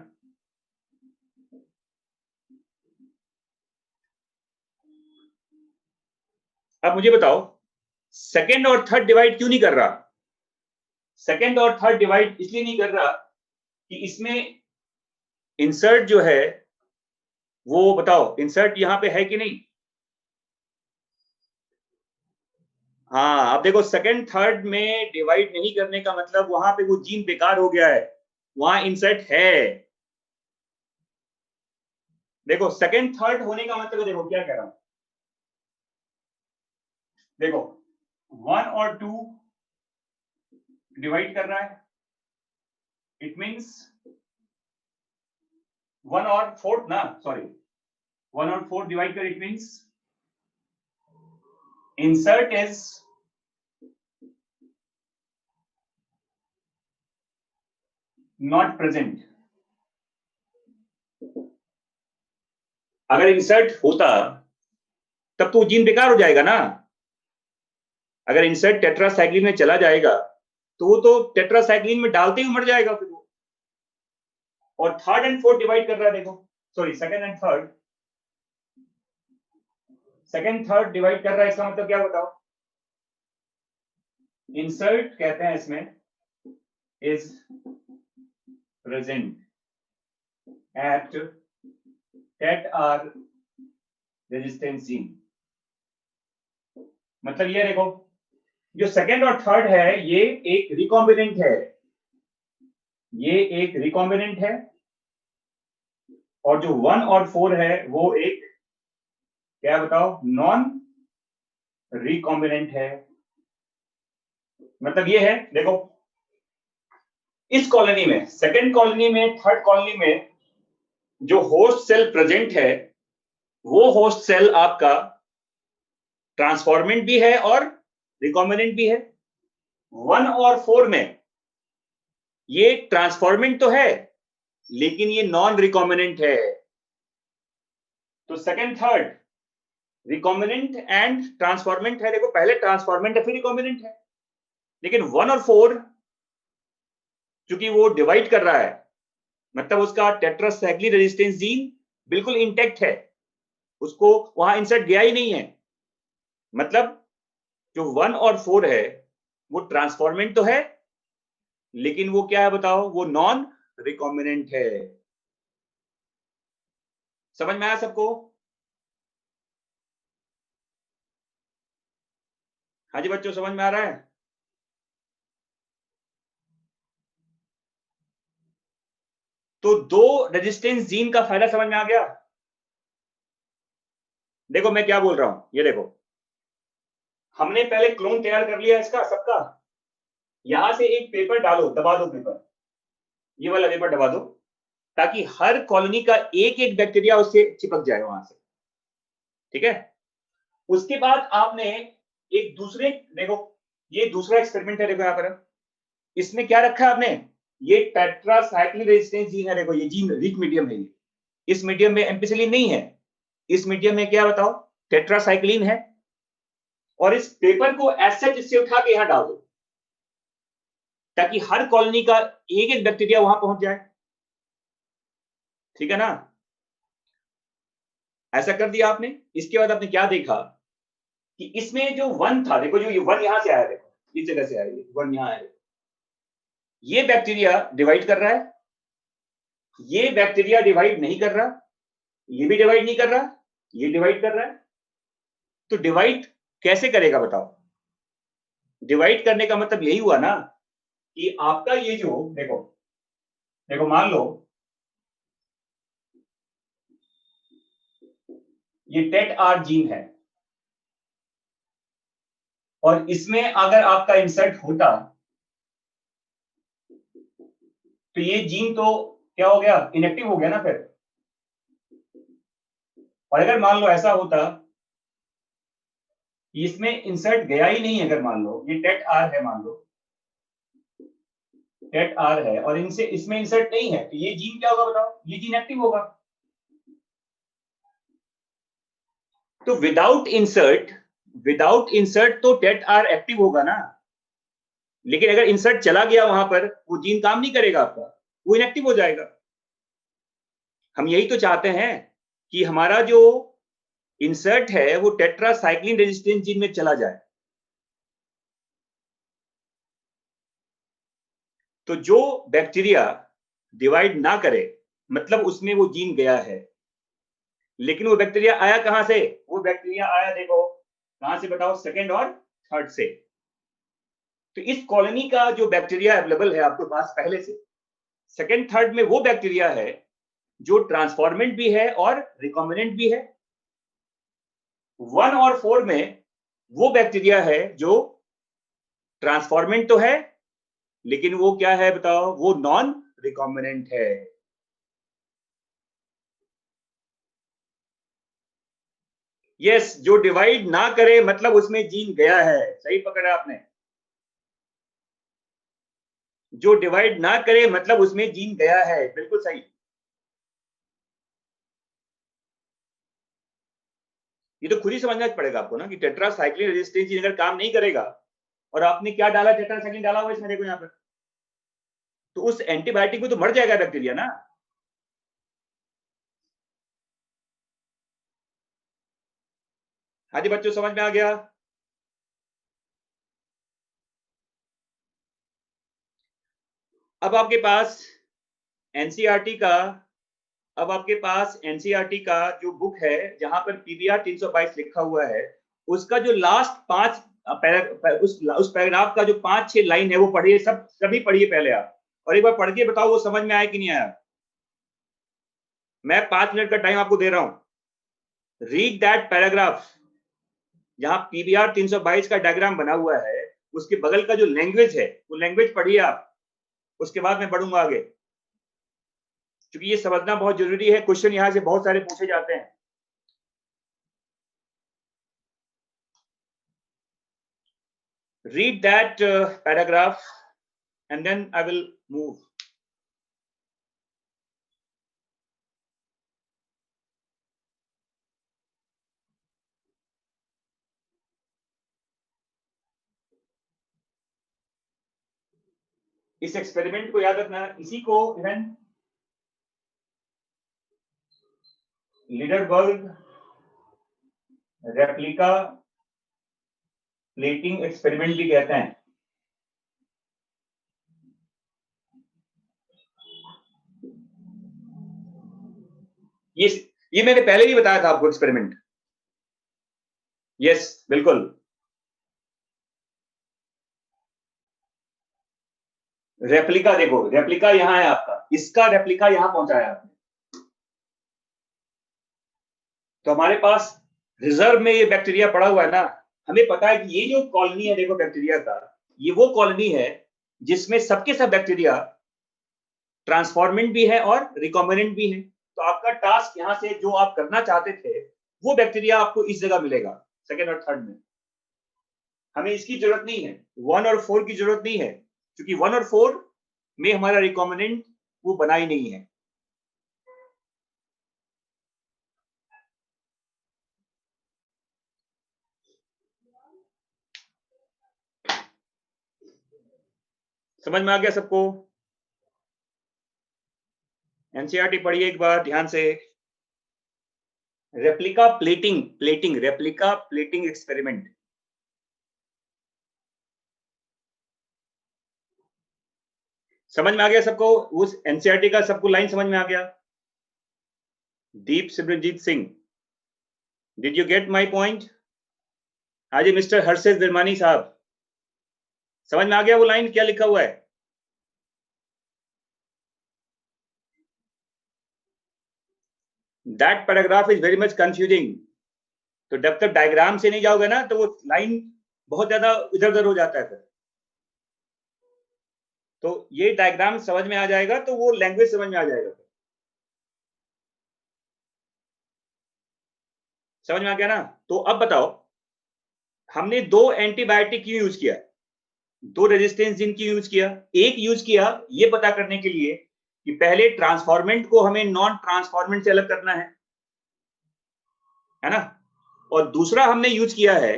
अब मुझे बताओ, सेकंड और थर्ड डिवाइड क्यों नहीं कर रहा? सेकंड और थर्ड डिवाइड इसलिए नहीं कर रहा कि इसमें इंसर्ट जो है, वो बताओ इंसर्ट यहां पे है कि नहीं? हाँ, अब देखो सेकंड थर्ड में डिवाइड नहीं करने का मतलब वहां पे वो जीन बेकार हो गया है, वहां इंसर्ट है। देखो सेकंड थर्ड होने का मतलब, देखो क्या कह रहा हूं, देखो 1 और 2 डिवाइड कर रहा है, इट मींस 1 और 4 ना, सॉरी 1 और 4 डिवाइड कर, it means insert is not present। अगर इंसर्ट होता तब तो जीन बेकार हो जाएगा ना। अगर इंसर्ट टेट्रासाइक्लिन में चला जाएगा तो वो तो टेट्रासाइक्लिन में डालते ही मर जाएगा फिर वो। और थर्ड एंड फोर्थ डिवाइड कर रहा है, देखो sorry second and third, second third divide कर रहा है, इसका मतलब क्या बताओ? इंसर्ट कहते हैं इसमें is present at tet R resistance gene. मतलब ये देखो, जो सेकंड और थर्ड है ये एक रिकॉम्बिनेंट है, ये एक रिकॉम्बिनेंट है, और जो 1 और 4 है वो एक, क्या बताओ, नॉन रिकॉम्बिनेंट है। मतलब ये है, देखो इस कॉलोनी में, सेकंड कॉलोनी में, थर्ड कॉलोनी में जो होस्ट सेल प्रेजेंट है, वो होस्ट सेल आपका ट्रांसफॉर्मेंट भी है और रिकॉम्बिनेंट भी है। 1 और 4 में ये ट्रांसफॉर्मेंट तो है लेकिन ये नॉन रिकॉम्बिनेंट है। तो second third recombinant and transformant है। देखो पहले ट्रांसफॉर्मेंट है फिर रिकॉम्बिनेंट है, लेकिन 1 और 4 चूंकि वो डिवाइड कर रहा है, मतलब उसका टेट्रासाइक्लिन रेजिस्टेंस जीन बिल्कुल इंटैक्ट है, उसको वहां इंसर्ट गया ही नहीं है। मतलब जो 1 और 4 है वो ट्रांसफॉर्मेंट तो है लेकिन वो क्या है बताओ, वो नॉन रिकॉम्बिनेंट है। समझ में आया सबको? हाँ जी बच्चों, समझ में आ रहा है? तो 2 रेजिस्टेंस जीन का फायदा समझ में आ गया। देखो मैं क्या बोल रहा हूं, ये देखो, हमने पहले क्लोन तैयार कर लिया इसका सबका, यहां से एक पेपर डालो, दबा दो पेपर, ये वाला पेपर दबा दो, ताकि हर कॉलोनी का एक एक बैक्टीरिया उससे चिपक जाए वहां से, ठीक है। उसके बाद आपने एक दूसरे, देखो ये दूसरा एक्सपेरिमेंट है, देखो यहां पर इसमें क्या रखा है आपने, ये टेट्रासाइक्लिन रेजिस्टेंस जीन है, देखो ये जीन रिच मीडियम है, ये इस मीडियम में एम्पिसिलिन नहीं है, इस मीडियम में क्या बताओ, टेट्रासाइक्लिन है। और इस पेपर को ऐसे इससे उठा के यहां डाल दो, ताकि हर कॉलोनी का एक एक बैक्टीरिया वहां पहुंच जाए, ठीक है ना। ऐसा कर दिया आपने। इसके बाद आपने क्या देखा कि इसमें जो 1 था, देखो जो ये 1 यहां से आया, देखो इस जगह से आया, ये 1 यहां आया, ये बैक्टीरिया डिवाइड कर रहा है, ये बैक्टीरिया डिवाइड नहीं कर रहा, ये भी डिवाइड नहीं कर रहा, ये डिवाइड कर रहा है। तो डिवाइड कैसे करेगा बताओ। डिवाइड करने का मतलब यही हुआ ना कि आपका ये जो, देखो देखो मान लो ये टेट आर जीन है, और इसमें अगर आपका इंसर्ट होता तो ये जीन तो क्या हो गया, इनएक्टिव हो गया ना फिर। और अगर मान लो ऐसा होता, इसमें इंसर्ट गया ही नहीं, अगर मान लो ये टेट आर है, मान लो टेट आर है और इनसे इसमें इंसर्ट नहीं है, तो ये जीन क्या होगा बताओ, ये जीन एक्टिव होगा। तो विदाउट इंसर्ट तो टेट आर एक्टिव होगा ना, लेकिन अगर इंसर्ट चला गया वहां पर, वो जीन काम नहीं करेगा आपका, वो इनएक्टिव हो जाएगा। हम यही तो चाहते हैं कि हमारा जो इंसर्ट है वो टेट्रासाइक्लिन रेजिस्टेंस जीन में चला जाए। तो जो बैक्टीरिया डिवाइड ना करे, मतलब उसमें वो जीन गया है, लेकिन वो बैक्टीरिया आया कहां से, वो बैक्टीरिया आया देखो कहां से बताओ, सेकंड और थर्ड से। तो इस कॉलोनी का जो बैक्टीरिया अवेलेबल है आपके पास पहले से, सेकंड थर्ड में वो बैक्टीरिया है जो ट्रांसफॉर्मेंट भी है और रिकॉम्बिनेंट भी है। 1 और 4 में वो बैक्टीरिया है जो ट्रांसफॉर्मेंट तो है, लेकिन वो क्या है बताओ, वो नॉन रिकॉम्बिनेंट है। यस, जो डिवाइड ना करे मतलब उसमें जीन गया है, सही पकड़ा आपने। जो डिवाइड ना करे मतलब उसमें जीन गया है, बिल्कुल सही। ये तो खुद ही समझना पड़ेगा आपको ना कि टेट्रासाइक्लिन रेजिस्टेंस जीन अगर काम नहीं करेगा, और आपने क्या डाला, टेट्रासाइक्लिन डाला हुआ इसमें, देखो यहाँ पर, तो उस एंटीबायोटिक में तो मर जाएगा बैक्टीरिया ना। हाँ जी बच्चों, समझ में आ गया। अब आपके पास एनसीईआरटी का अब आपके पास एनसीईआरटी का जो बुक है, जहां पर पीबीआर 322 लिखा हुआ है, उसका जो लास्ट 5 उस पैराग्राफ का जो 5-6 लाइन है वो पढ़िए, सभी पढ़िए पहले आप, और एक बार पढ़ के बताओ वो समझ में आया कि नहीं आया। मैं 5 मिनट का टाइम आपको दे रहा हूं। रीड दैट पैराग्राफ, जहां पीबीआर 322 का डायग्राम बना हुआ है, उसके बगल का जो लैंग्वेज है वो लैंग्वेज पढ़िए आप, उसके बाद मैं बढ़ूंगा आगे, क्योंकि ये समझना बहुत जरूरी है, क्वेश्चन यहां से बहुत सारे पूछे जाते हैं। Read that paragraph and then I will move. इस एक्सपेरिमेंट को याद रखना, इसी को even Lederberg replica plating experiment भी कहते हैं। ये ये मैंने पहले भी बताया था आपको एक्सपेरिमेंट। यस बिल्कुल, रेप्लिका देखो, रेप्लिका यहां है आपका, इसका रेप्लिका यहां पहुंचाया आपने। तो हमारे पास रिजर्व में ये बैक्टीरिया पड़ा हुआ है ना, हमें पता है कि ये जो कॉलोनी है देखो बैक्टीरिया का, ये वो कॉलोनी है जिसमें सबके सब बैक्टीरिया ट्रांसफॉर्मेंट भी है और रिकॉम्बिनेंट भी है। तो आपका टास्क यहां से जो आप करना चाहते थे वो बैक्टीरिया आपको इस जगह मिलेगा, सेकेंड और थर्ड में। हमें इसकी जरूरत नहीं है, 1 और 4 की जरूरत नहीं है, क्योंकि 1 और 4 में हमारा रिकॉम्बिनेंट वो बना ही नहीं है। समझ में आ गया सबको? एनसीईआरटी पढ़िए एक बार ध्यान से। Replica plating, plating, replica plating experiment. समझ में आ गया सबको? उस एनसीईआरटी का सबको लाइन समझ में आ गया? Deep Simranjeet Singh, did you get my point? हाजी मिस्टर हर्षद विरमानी साहब, समझ में आ गया वो लाइन क्या लिखा हुआ है? That paragraph is very much confusing. तो जब तक डायग्राम से नहीं जाओगे ना तो वो लाइन बहुत ज्यादा इधर उधर हो जाता है फिर। तो ये डायग्राम समझ में आ जाएगा तो वो लैंग्वेज समझ में आ जाएगा। समझ में आ गया ना? तो अब बताओ, हमने 2 एंटीबायोटिक क्यों यूज किया, 2 रेजिस्टेंस जिन क्यों यूज किया? एक यूज किया ये पता करने के लिए कि पहले ट्रांसफॉर्मेंट को हमें नॉन ट्रांसफॉर्मेंट से अलग करना है ना? और दूसरा हमने यूज किया है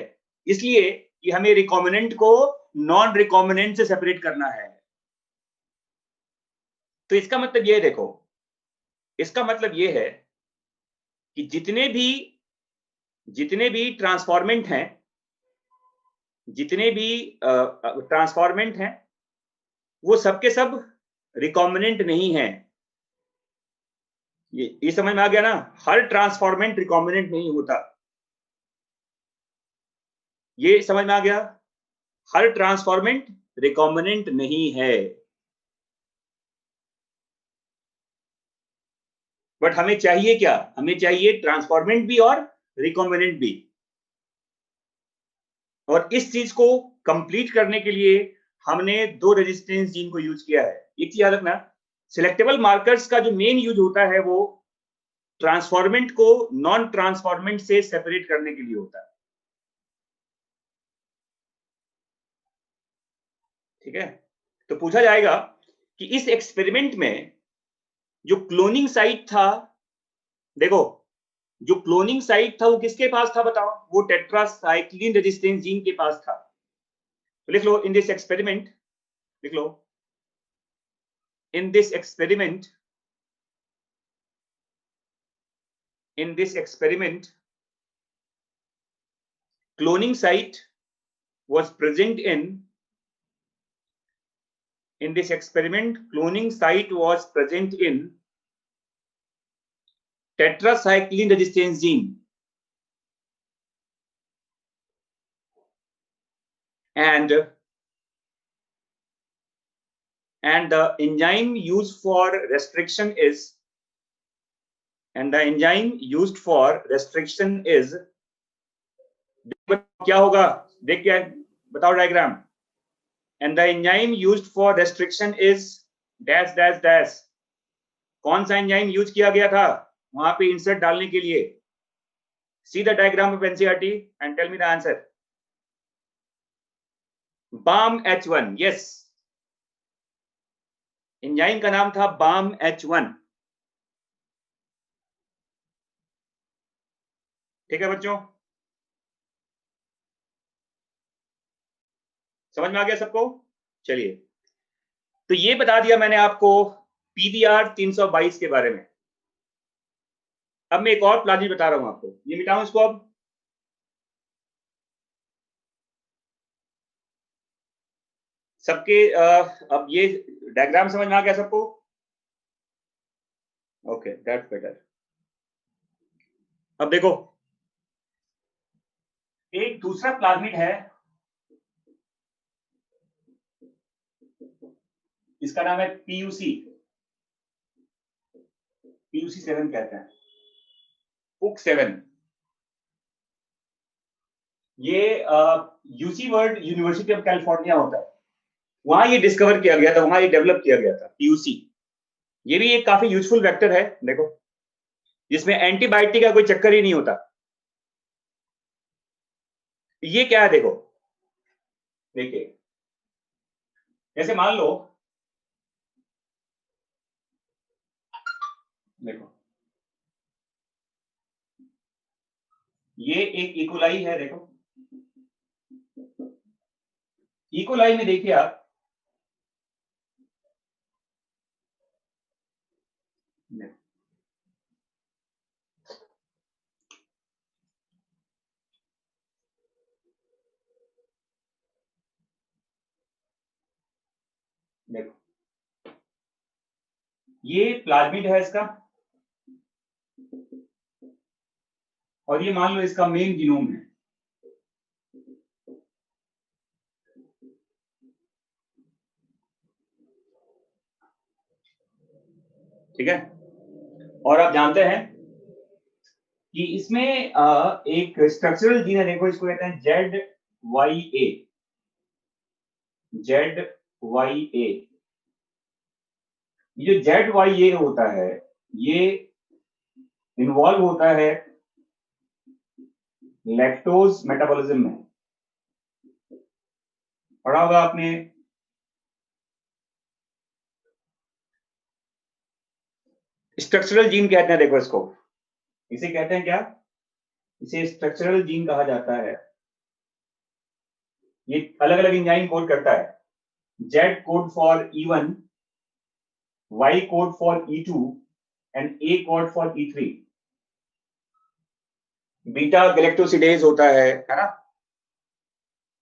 इसलिए कि हमें रिकॉम्बिनेंट को नॉन रिकॉम्बिनेंट से सेपरेट करना है। तो इसका मतलब ये देखो, इसका मतलब ये है कि जितने भी ट्रांसफॉर्मेंट हैं, जितने भी ट्रांसफॉर्मेंट हैं वो सबके सब रिकॉम्बिनेंट नहीं है। ये समझ में आ गया ना? हर ट्रांसफॉर्मेंट रिकॉम्बिनेंट नहीं होता। ये समझ में आ गया? हर ट्रांसफॉर्मेंट रिकॉम्बिनेंट नहीं है। बट हमें चाहिए क्या? हमें चाहिए ट्रांसफॉर्मेंट भी और रिकॉम्बिनेंट भी। और इस चीज को कंप्लीट करने के लिए हमने 2 रेजिस्टेंस जीन को यूज किया है। एक चीज याद रखना, सिलेक्टेबल मार्कर्स का जो मेन यूज होता है वो ट्रांसफॉर्मेंट को नॉन ट्रांसफॉर्मेंट से सेपरेट करने के लिए होता है। ठीक है? तो पूछा जाएगा कि इस एक्सपेरिमेंट में जो क्लोनिंग साइट था, देखो जो क्लोनिंग साइट था वो किसके पास था बताओ? वो टेट्रासाइक्लिन रेजिस्टेंस जीन के पास था। तो लिख लो, इन दिस एक्सपेरिमेंट, लिख लो, in this experiment, in this experiment cloning site was present in this experiment cloning site was present in tetracycline resistance gene, and the enzyme used for restriction is, and the enzyme used for restriction is, क्या होगा? देख क्या बताओ diagram. and the enzyme used for restriction is dash dash dash। कौन सा enzyme use किया गया था वहां पे इंसर्ट डालने के लिए? See the diagram of NCERT and tell me the answer. BAM-H1, yes, enzyme का नाम था BAM-H1। ठीक है बच्चों, समझ में आ गया सबको? चलिए, तो ये बता दिया मैंने आपको PBR 322 के बारे में। अब मैं एक और प्लाजिम बता रहा हूं आपको, ये मिटाऊं इसको अब। सबके अब ये डायग्राम समझ में आ गया सबको? Okay, that's better. अब देखो, एक दूसरा प्लाज्मिड है, इसका नाम है पीयूसी, पीयूसी 7 कहते हैं, पुक 7। ये UC world university of California होता है, वहां ये डिस्कवर किया गया था, वहां ये डेवलप किया गया था पीयूसी। ये भी एक काफी यूजफुल वेक्टर है, देखो, जिसमें एंटीबायोटिक का कोई चक्कर ही नहीं होता। ये क्या है देखो, देखिए, जैसे मान लो, देखो, ये एक इकोलाई है, देखो, इकोलाई में देखिए आप, देखो, ये प्लाज्मिड है इसका, और ये मान लो इसका मेन जीनोम है। ठीक है, और आप जानते हैं कि इसमें एक स्ट्रक्चरल जीन है, देखो, इसको कहते हैं ZYA, ZYA। ये जो ZYA होता है, ये इन्वॉल्व होता है लैक्टोज मेटाबॉलिज्म में, पढ़ा होगा आपने। स्ट्रक्चरल जीन कहते हैं, देखो इसको, इसे कहते हैं क्या, इसे स्ट्रक्चरल जीन कहा जाता है। ये अलग अलग एंजाइम कोड करता है, Z code for E1, Y code for E2 and A code for E3। Beta galactosidase होता है ना।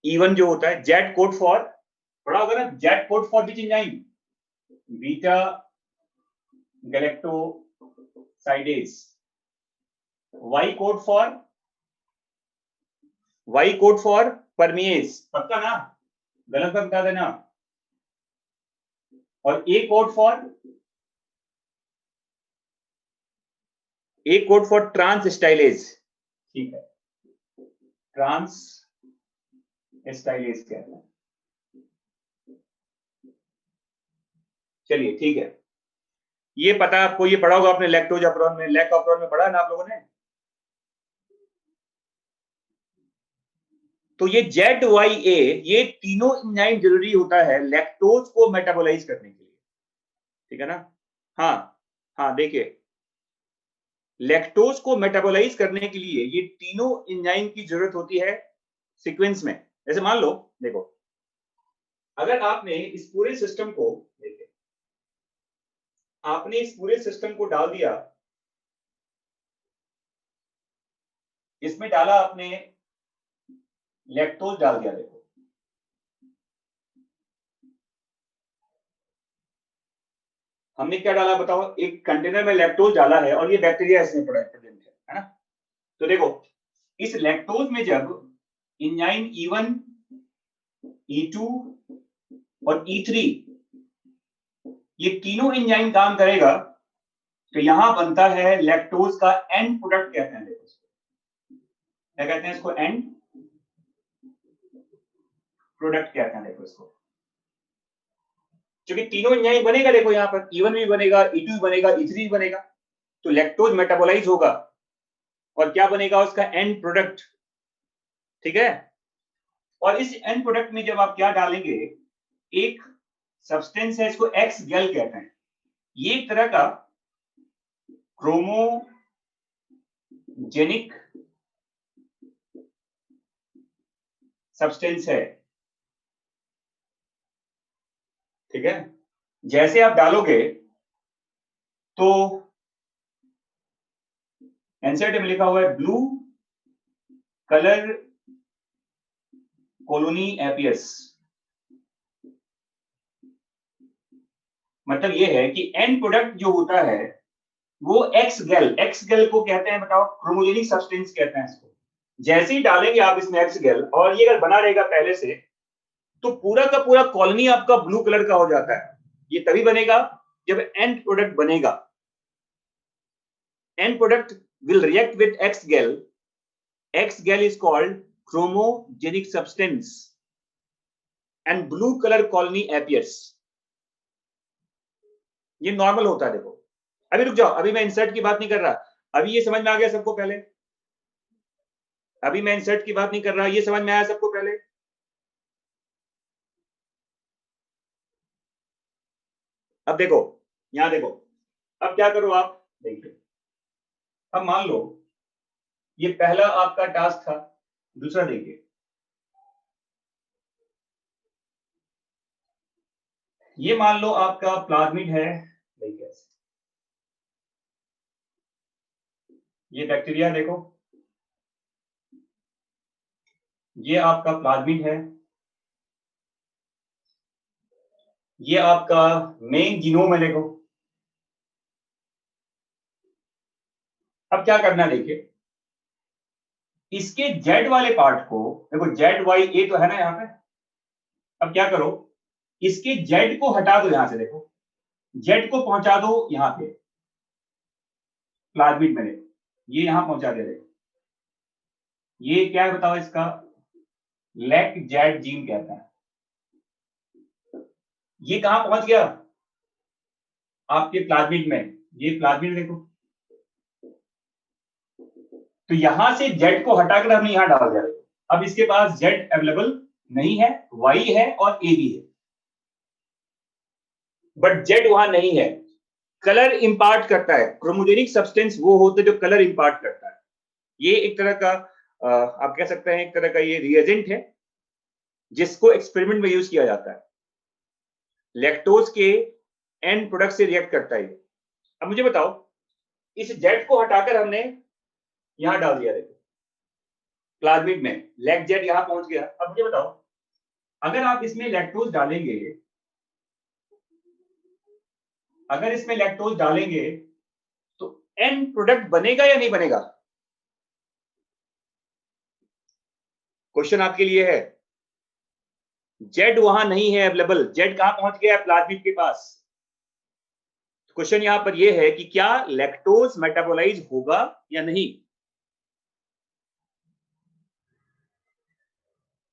E1 जो होता है, Z कोड फॉर, पढ़ा होगा ना, Z code for which enzyme, beta galactosidase. Y code for परमिएज, पक्का ना, गलत मत बता देना। और A कोड फॉर ट्रांसस्टाइलेज, ठीक है, ट्रांसस्टाइलेज कहते हैं। चलिए ठीक है, ये पता आपको, ये पढ़ा होगा आपने लैक्टोज अप्रोन में, लैक अप्रोन में पढ़ा ना आप लोगों ने। तो ये ZYA, ये तीनों एंजाइम जरूरी होता है लैक्टोज को मेटाबोलाइज करने के लिए, ठीक है ना। हाँ हाँ, देखिए, लैक्टोज को मेटाबोलाइज करने के लिए ये तीनों एंजाइम की जरूरत होती है सीक्वेंस में। जैसे मान लो, देखो, अगर आपने इस पूरे सिस्टम को, देखिए, आपने इस पूरे सिस्टम को डाल दिया, इसमें डाला आपने लैक्टोज डाल दिया, देखो, हमने क्या डाला बताओ, एक कंटेनर में लैक्टोज डाला है और ये बैक्टीरिया इसमें प्रेजेंट है ना। तो देखो, इस लैक्टोज में जब एंजाइम E1, E2 और E3, ये तीनों एंजाइम काम करेगा, तो यहां बनता है लैक्टोज का एंड प्रोडक्ट, कहते हैं, देखो, क्या कहते हैं इसको, एंड प्रोडक्ट कहते हैं, देखो इसको। क्योंकि तीनों एंजाइम बनेगा, देखो यहां पर E1 भी बनेगा, E2 भी बनेगा, E3 भी बनेगा, तो लैक्टोज मेटाबोलाइज होगा और क्या बनेगा, उसका एंड प्रोडक्ट, ठीक है। और इस एंड प्रोडक्ट में जब आप क्या डालेंगे, एक सब्सटेंस है, इसको एक्स गेल कहते हैं। ये एक तरह का क्रोमोजेनिक सब्सटेंस है, ठीक है। जैसे आप डालोगे तो एनसीईआरटी में लिखा हुआ है ब्लू कलर कॉलोनी एपियस, मतलब ये है कि एंड प्रोडक्ट जो होता है वो एक्स गेल को कहते हैं, बताओ, क्रोमोजेनिक सब्सटेंस कहते हैं इसको। जैसे ही डालेंगे आप इसमें एक्स गेल, और ये अगर बना रहेगा पहले से, तो पूरा का पूरा कॉलोनी आपका ब्लू कलर का हो जाता है, ये तभी बनेगा जब एंड प्रोडक्ट बनेगा. And product will react with x गैल. एक्स गैल is called chromogenic substance and blue color colony appears. ये नॉर्मल होता है. देखो अभी रुक जाओ, अभी मैं इंसर्ट की बात नहीं कर रहा. अभी ये समझ में आ गया सबको पहले? अभी मैं इंसर्ट की बात नहीं कर रहा, ये समझ में आया सबको पहले? अब देखो, यहां देखो, अब क्या करो आप देखिए. अब मान लो ये पहला आपका टास्क था. दूसरा देखिए, ये मान लो आपका प्लाज्मिड है. देखिए ये बैक्टीरिया देखो, ये आपका प्लाज्मिड है, ये आपका मेन जीनोम है. देखो अब क्या करना है देखिए, इसके जेड वाले पार्ट को देखो, जेड वाई ए तो है ना यहाँ पे. अब क्या करो, इसके जेड को हटा दो यहां से. देखो जेड को पहुंचा दो यहां पे प्लाज्मिड में. देखो ये यहां पहुंचा दे रहे. ये क्या है बताओ इसका? लैक जेड जीन कहता है. ये कहां पहुंच गया? आपके प्लाज्मिड में. ये प्लाज्मिड देखो, तो यहां से जेड को हटाकर हमने यहां डाल दिया. अब इसके पास जेड अवेलेबल नहीं है, वाई है और ए भी है, बट जेड वहां नहीं है. कलर इंपार्ट करता है. क्रोमोजेनिक सब्सटेंस वो होता है जो कलर इंपार्ट करता है. ये एक तरह का आप कह सकते हैं एक तरह का ये रिएजेंट है जिसको एक्सपेरिमेंट में यूज किया जाता है. लैक्टोज के एंड प्रोडक्ट से रिएक्ट करता है. अब मुझे बताओ, इस जेड को हटाकर हमने यहां डाल दिया. देखो प्लाज्मिड में लैक जेड यहां पहुंच गया. अब मुझे बताओ, अगर आप इसमें लैक्टोज डालेंगे, अगर इसमें लैक्टोज डालेंगे तो एंड प्रोडक्ट बनेगा या नहीं बनेगा? क्वेश्चन आपके लिए है. जेड वहां नहीं है अवेलेबल. जेड कहां पहुंच गया? प्लाज्मिड के पास. क्वेश्चन यहां पर यह है कि क्या लैक्टोज मेटाबोलाइज होगा या नहीं?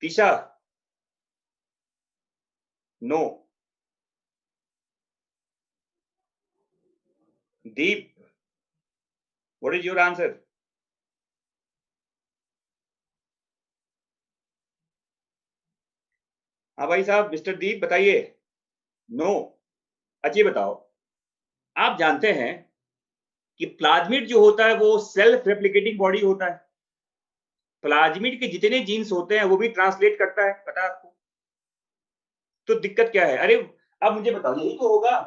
Tisha, no. Deep, what is your answer? हाँ भाई साहब, मिस्टर दीप बताइए. नो. अच्छा बताओ, आप जानते हैं कि प्लाज्मिड जो होता है वो सेल्फ रेप्लिकेटिंग बॉडी होता है. प्लाज्मिड के जितने जीन्स होते हैं वो भी ट्रांसलेट करता है, पता है आपको? तो दिक्कत क्या है? अरे अब मुझे बताओ, यही तो होगा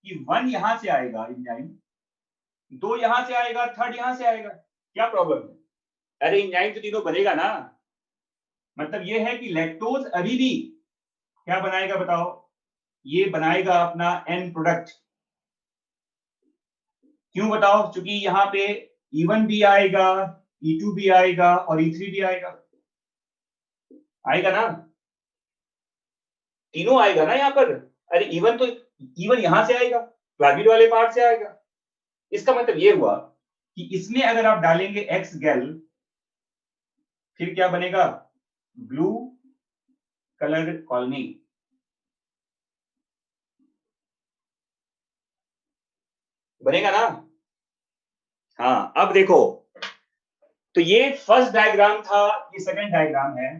कि वन यहां से आएगा इंजाइम, दो यहां से आएगा, थर्ड यहां से आएगा. क्या प्रॉब्लम है? अरे इंजाइम तो तीनों बनेगा ना. मतलब ये है कि लैक्टोज अभी भी क्या बनाएगा बताओ? ये बनाएगा अपना एंड प्रोडक्ट. क्यों बताओ? क्योंकि यहाँ पे E1 भी आएगा, E2 भी आएगा और E3 भी आएगा. आएगा ना? तीनों आएगा ना यहाँ पर. अरे E1 तो E1 यहां से आएगा, प्लाज्मिड वाले पार्ट से आएगा. इसका मतलब ये हुआ कि इसमें अगर आप डालेंगे एक्स गैल, फिर क्या बनेगा? Blue colour colony. बनेगा ना? हाँ. अब देखो, तो ये फर्स्ट डायग्राम था, ये सेकंड डायग्राम है.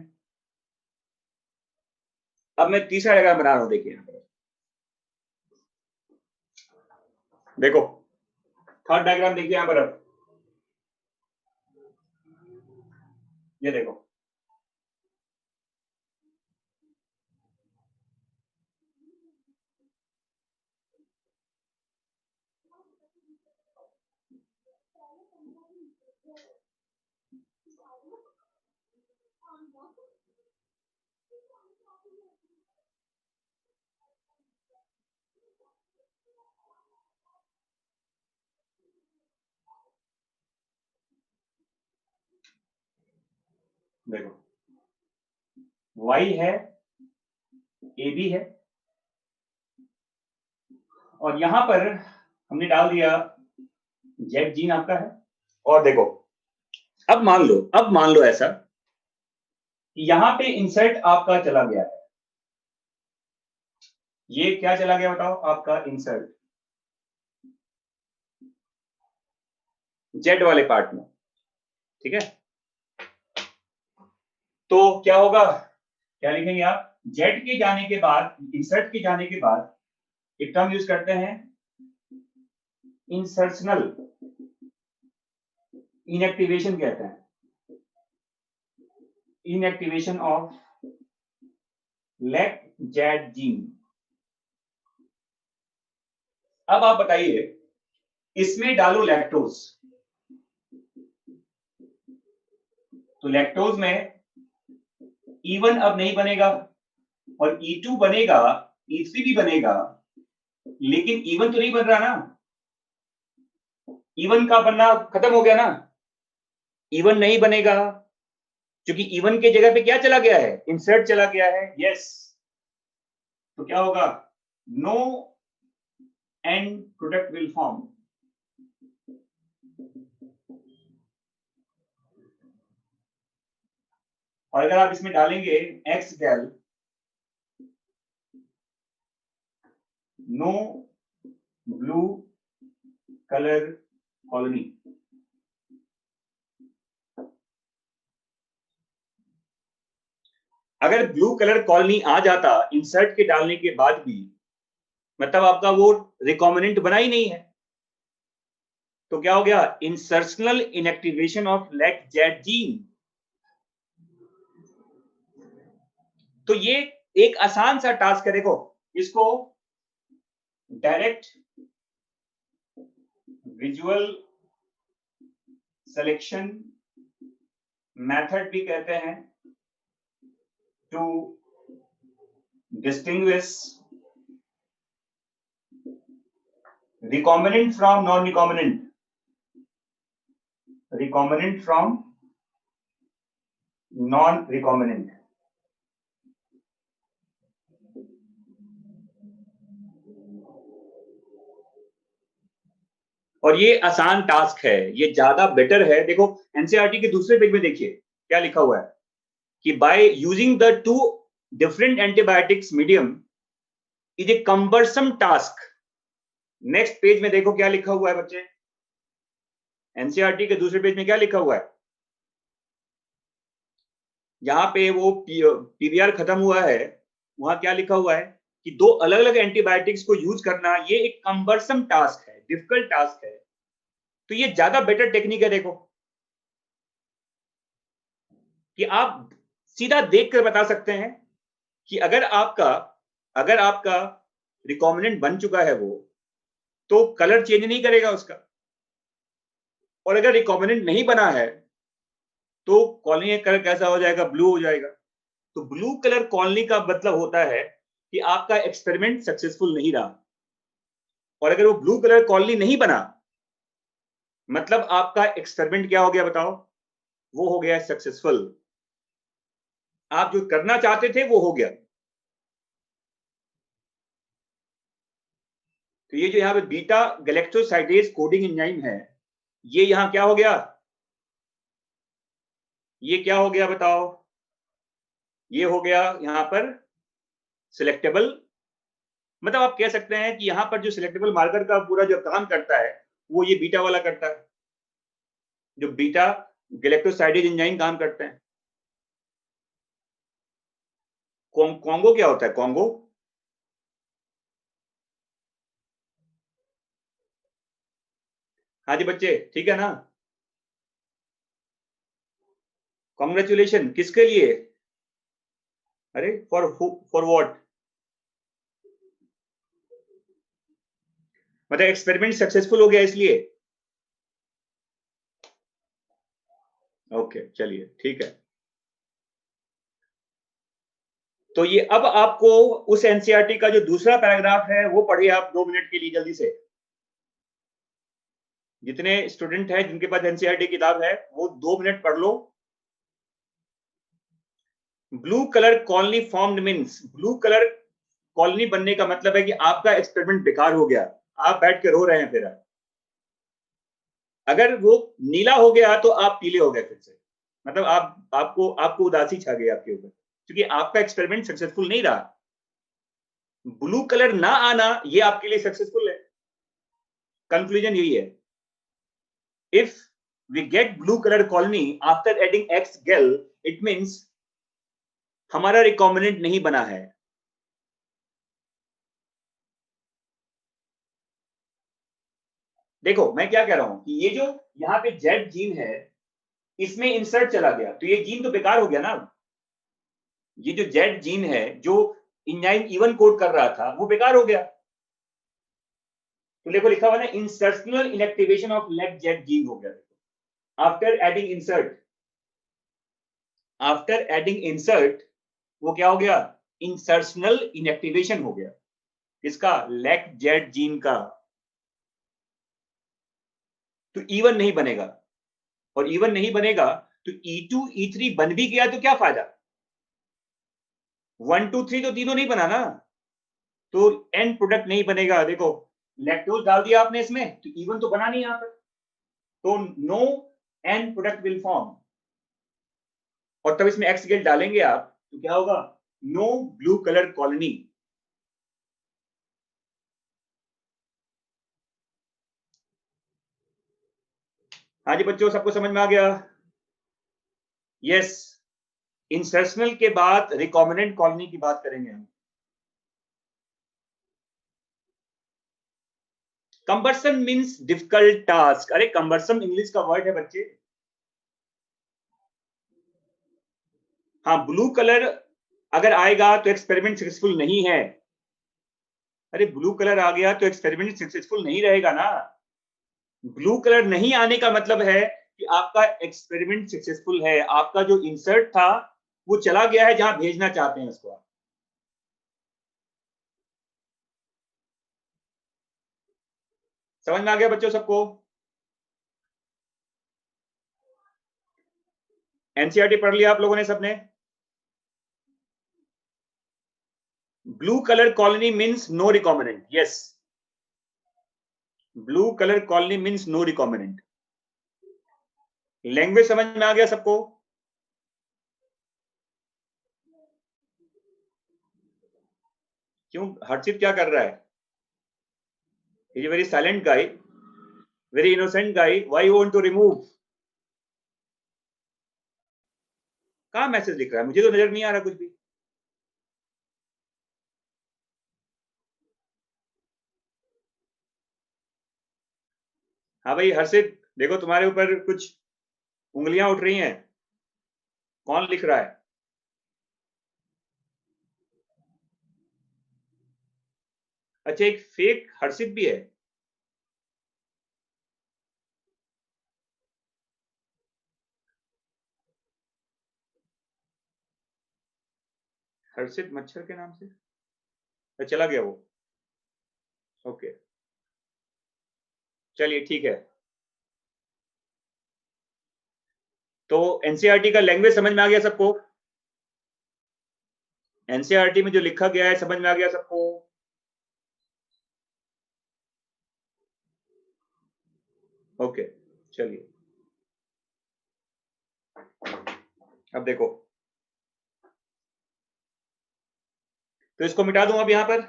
अब मैं तीसरा डायग्राम बना रहा हूं. देखिए यहाँ पर देखो, थर्ड डायग्राम देखिए यहाँ पर. अब ये देखो, देखो Y है, AB है, और यहां पर हमने डाल दिया जेड जीन आपका है। और देखो अब मान लो ऐसा कि यहां पे इंसर्ट आपका चला गया है। ये क्या चला गया बताओ? आपका इंसर्ट जेड वाले पार्ट में, ठीक है। तो क्या होगा, क्या लिखेंगे आप? जेड के जाने के बाद, इंसर्ट के जाने के बाद एक टर्म यूज करते हैं इंसर्शनल इनएक्टिवेशन कहते हैं, inactivation of lake Z gene. अब आप बताइए, इसमें डालो लैक्टोज, तो लैक्टोज में E1 अब नहीं बनेगा और E2 बनेगा, E3 भी बनेगा, लेकिन E1 तो नहीं बन रहा ना। E1 का बनना खत्म हो गया ना, E1 नहीं बनेगा क्योंकि E1 के जगह पे क्या चला गया है? इंसर्ट चला गया है। यस, तो क्या होगा? No end product will form. और अगर आप इसमें डालेंगे X gal no blue colour colony, अगर ब्लू कलर कॉलोनी आ जाता इंसर्ट के डालने के बाद भी, मतलब आपका वो रिकॉम्बिनेंट बना ही नहीं है, तो क्या हो गया? Insertional inactivation of lake Z gene. तो ये एक आसान सा टास्क है, देखो इसको डायरेक्ट विजुअल सिलेक्शन मेथड भी कहते हैं, to distinguish recombinant from non-recombinant, recombinant from non-recombinant। और ये आसान टास्क है, ये ज्यादा बेटर है। देखो एनसीईआरटी के दूसरे पेज में देखिए क्या लिखा हुआ है कि by using the two different antibiotics medium is a कंबरसम task. Next page में देखो क्या लिखा हुआ है बच्चे, एनसीईआरटी के दूसरे पेज में क्या लिखा हुआ है? यहाँ पे वो पीवीआर खत्म हुआ है, वहां क्या लिखा हुआ है कि दो अलग अलग एंटीबायोटिक्स को यूज करना ये एक कंबरसम टास्क है, डिफिकल्ट टास्क है। तो ये ज्यादा बेटर टेक्निक है, देखो कि आप सीधा देखकर बता सकते हैं कि अगर आपका रिकॉम्बिनेंट बन चुका है वो, तो कलर चेंज नहीं करेगा उसका, और अगर रिकॉम्बिनेंट नहीं बना है तो कॉलोनी का कलर कैसा हो जाएगा? ब्लू हो जाएगा। तो ब्लू कलर कॉलोनी का मतलब होता है कि आपका एक्सपेरिमेंट सक्सेसफुल नहीं रहा, और अगर वो ब्लू कलर कॉलोनी नहीं बना मतलब आपका एक्सपेरिमेंट क्या हो गया बताओ? वो हो गया सक्सेसफुल, आप जो करना चाहते थे वो हो गया। तो ये जो यहां पे बीटा गैलेक्टोसाइडेज कोडिंग एंजाइम है, ये यहां क्या हो गया? ये क्या हो गया बताओ? ये हो गया यहां पर सिलेक्टेबल, मतलब आप कह सकते हैं कि यहां पर जो सिलेक्टेबल मार्कर का पूरा जो काम करता है वो ये बीटा वाला करता है, जो बीटा गैलेक्टोसाइडेज एंजाइम काम करते हैं। कॉन्गो क्या होता है? कॉन्गो हाँ जी बच्चे, ठीक है ना? कॉन्ग्रेचुलेशन किसके लिए? अरे फॉर व्हाट? मतलब एक्सपेरिमेंट सक्सेसफुल हो गया इसलिए? ओके चलिए ठीक है। तो ये अब आपको उस एनसीईआरटी का जो दूसरा पैराग्राफ है वो पढ़िए आप 2 मिनट के लिए जल्दी से। जितने स्टूडेंट हैं जिनके पास एनसीईआरटी किताब है वो 2 मिनट पढ़ लो। Blue colour colony formed means, blue colour colony बनने का मतलब है कि आपका एक्सपेरिमेंट बेकार हो गया, आप बैठ के रो रहे हैं फिर। अगर वो नीला हो गया तो आप पीले हो गए फिर से, मतलब आपको उदासी छा गई आपके ऊपर, क्योंकि आपका एक्सपेरिमेंट सक्सेसफुल नहीं रहा। ब्लू कलर ना आना ये आपके लिए सक्सेसफुल है। कंक्लूजन यही है, if we get blue colour colony after adding X gal, it means हमारा रिकॉम्बिनेंट नहीं बना है। देखो मैं क्या कह रहा हूं कि ये जो यहाँ पे जेड जीन है, इसमें इंसर्ट चला गया तो ये जीन तो बेकार हो गया ना। ये जो जेड जीन है जो इंजाइम इवन कोड कर रहा था वो बेकार हो गया। तो देखो लिखा हुआ ना, insertional inactivation of leg Z gene हो गया। आफ्टर एडिंग इंसर्ट वो क्या हो गया, इंसर्शनल इनएक्टिवेशन हो गया। किसका, लेग जेड जीन का। तो इवन नहीं बनेगा, और इवन नहीं बनेगा तो E2 E3 बन भी गया तो क्या फायदा, 1 2 3 तो तीनों नहीं बना ना, तो एंड प्रोडक्ट नहीं बनेगा। देखो लैक्टोज डाल दिया आपने इसमें तो इवन तो बना नहीं यहाँ पर, तो no end product will form. और तब इसमें एक्स गेल डालेंगे आप तो क्या होगा, नो ब्लू कलर कॉलोनी। हाँ जी बच्चों, सबको समझ में आ गया? यस, इंसर्शनल के बाद रिकॉम्बिनेंट कॉलोनी की बात करेंगे हम। कंबर्सन मींस डिफिकल्ट टास्क। अरे कंबर्सन इंग्लिश का वर्ड है बच्चे। हाँ, ब्लू कलर अगर आएगा तो एक्सपेरिमेंट सक्सेसफुल नहीं है। अरे ब्लू कलर आ गया तो एक्सपेरिमेंट सक्सेसफुल नहीं रहेगा ना। ब्लू कलर नहीं आने का मतलब है कि आपका एक्सपेरिमेंट सक्सेसफुल है, आपका जो इंसर्ट था वो चला गया है जहां भेजना चाहते हैं उसको। समझ में आ गया बच्चों सबको? एनसीईआरटी पढ़ लिया आप लोगों ने सबने? Blue colour colony means no recombinant. Yes, blue colour colony means no recombinant. Language समझ में आ गया सबको? क्यों, हर्षित क्या कर रहा है? He is a very silent guy, very innocent guy. Why you want to remove? कहाँ मैसेज लिख रहा है, मुझे तो नजर नहीं आ रहा कुछ भी। हाँ भाई हर्षित, देखो तुम्हारे ऊपर कुछ उंगलियां उठ रही हैं। कौन लिख रहा है? अच्छा, एक फेक हर्षित भी है? हर्षित मच्छर के नाम से? अच्छा, चला गया वो। ओके, चलिए ठीक है। तो एनसीईआरटी का लैंग्वेज समझ में आ गया सबको? एनसीईआरटी में जो लिखा गया है समझ में आ गया सबको? ओके, चलिए अब देखो, तो इसको मिटा दूं अब यहां पर।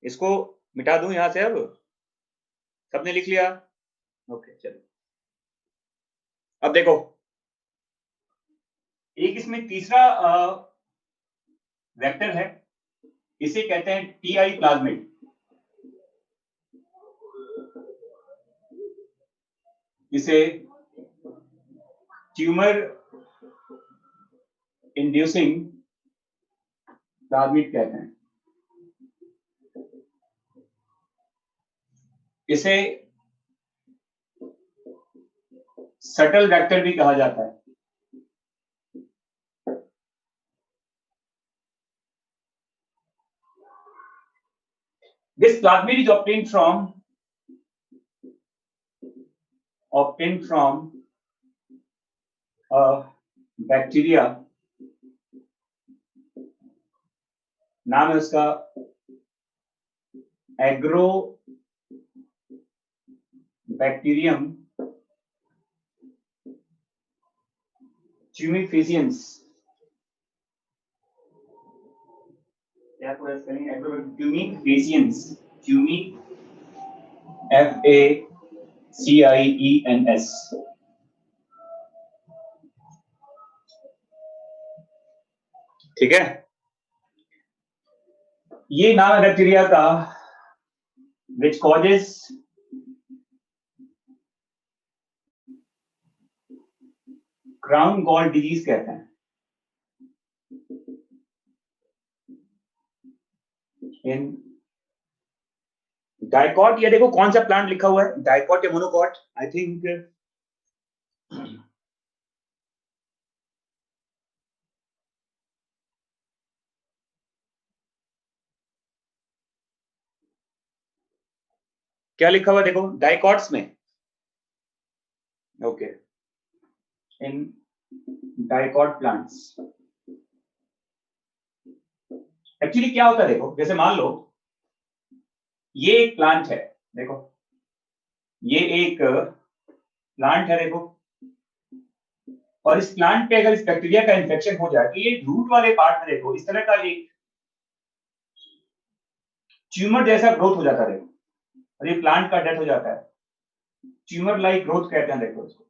इसको मिटा दूं यहां से अब? सबने लिख लिया? ओके चलिए, अब देखो एक इसमें तीसरा वेक्टर है, इसे कहते हैं टीआई प्लाज्मिड। इसे ट्यूमर इंड्यूसिंग प्लाज्मिड कहते हैं। इसे सटल वेक्टर भी कहा जाता है। This plasmid is obtained from a bacteria, नाम है उसका एग्रो बैक्टीरियम ट्यूमिफिशियंस। क्या पूरा स्पेलिंग? Agro tumefaciens, tumi FACIENS। ठीक है, ये नाम है बैक्टीरिया का, which causes crown gall disease कहते हैं। इन डाइकॉट, ये देखो कौन सा प्लांट लिखा हुआ है, डाइकॉट या मोनोकॉट, आई थिंक क्या लिखा हुआ देखो डाइकॉट्स में। Okay, in dicot plants actually क्या होता है देखो, जैसे मान लो ये एक प्लांट है, देखो ये एक प्लांट है देखो, और इस प्लांट पे अगर इस बैक्टीरिया का इन्फेक्शन हो जाए तो ये रूट वाले पार्ट में देखो इस तरह का एक ट्यूमर जैसा ग्रोथ हो जाता है देखो, और ये प्लांट का डेथ हो जाता है, ट्यूमर लाइक ग्रोथ कहते हैं देखो इसको।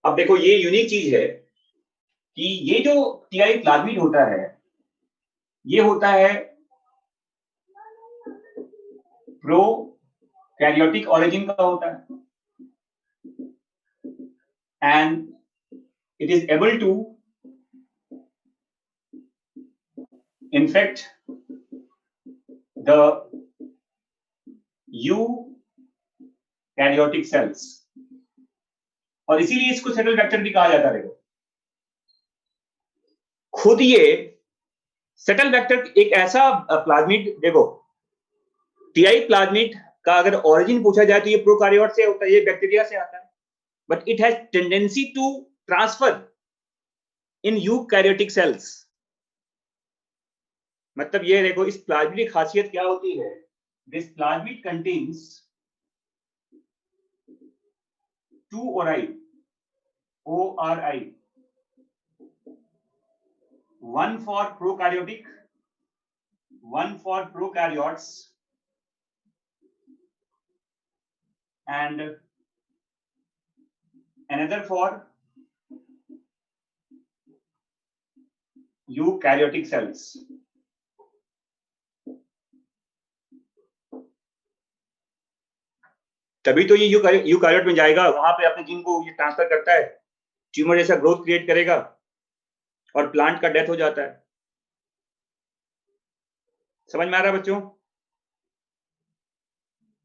अब देखो ये यूनिक चीज है कि ये जो टीआई प्लाज्मिड होता है, ये होता है प्रो कैरियोटिक ऑरिजिन का होता है, and it is able to infect the eukaryotic cells, और इसीलिए इसको सेटल वेक्टर भी कहा जाता है। खुद ये सेटल वेक्टर एक ऐसा प्लाज्मिड, देखो टीआई प्लाज्मिड का अगर ओरिजिन पूछा जाए तो ये प्रोकार्योट से होता है, ये बैक्टीरिया से आता है, but it has tendency to transfer in eukaryotic cells. मतलब ये देखो इस प्लाज्मिड की खासियत क्या होती है, this plasmid contains two ori, ORI, one for prokaryotic, one for prokaryotes, and another for eukaryotic cells. तभी तो ये यूकारियोट में जाएगा, वहां पे अपने जीन को ये ट्रांसफर करता है, ट्यूमर जैसा ग्रोथ क्रिएट करेगा और प्लांट का डेथ हो जाता है। समझ में आ रहा है बच्चों?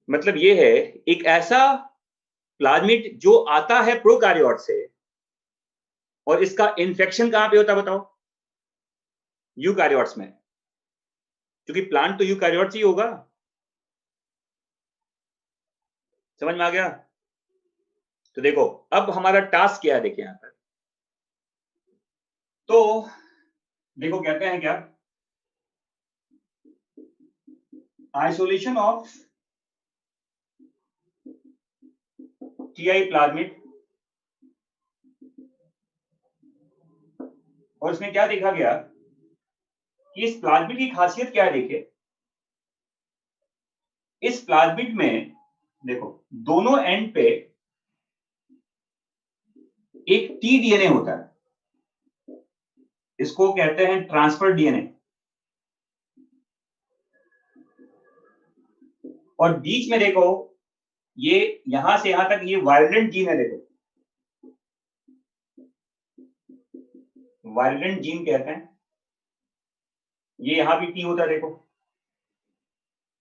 मतलब ये है एक ऐसा प्लाज्मिड जो आता है प्रोकारियोट से, और इसका इन्फेक्शन कहां पे होता है बताओ? यूकारियोट्स में, क्योंकि प्लांट तो यूकारियोट से ही होगा। समझ में आ गया? तो देखो अब हमारा टास्क क्या है, देखिए यहां पर तो देखो कहते हैं क्या, आइसोलेशन ऑफ टीआई प्लाज्मिड, और इसमें क्या देखा गया कि इस प्लाज्मिड की खासियत क्या है, देखिए इस प्लाज्मिड में देखो दोनों एंड पे एक टी डीएनए होता है, इसको कहते हैं ट्रांसफर डीएनए, और बीच में देखो ये यहां से यहां तक ये वायलेंट जीन है, देखो वायलेंट जीन कहते हैं, ये यहां भी टी होता है देखो।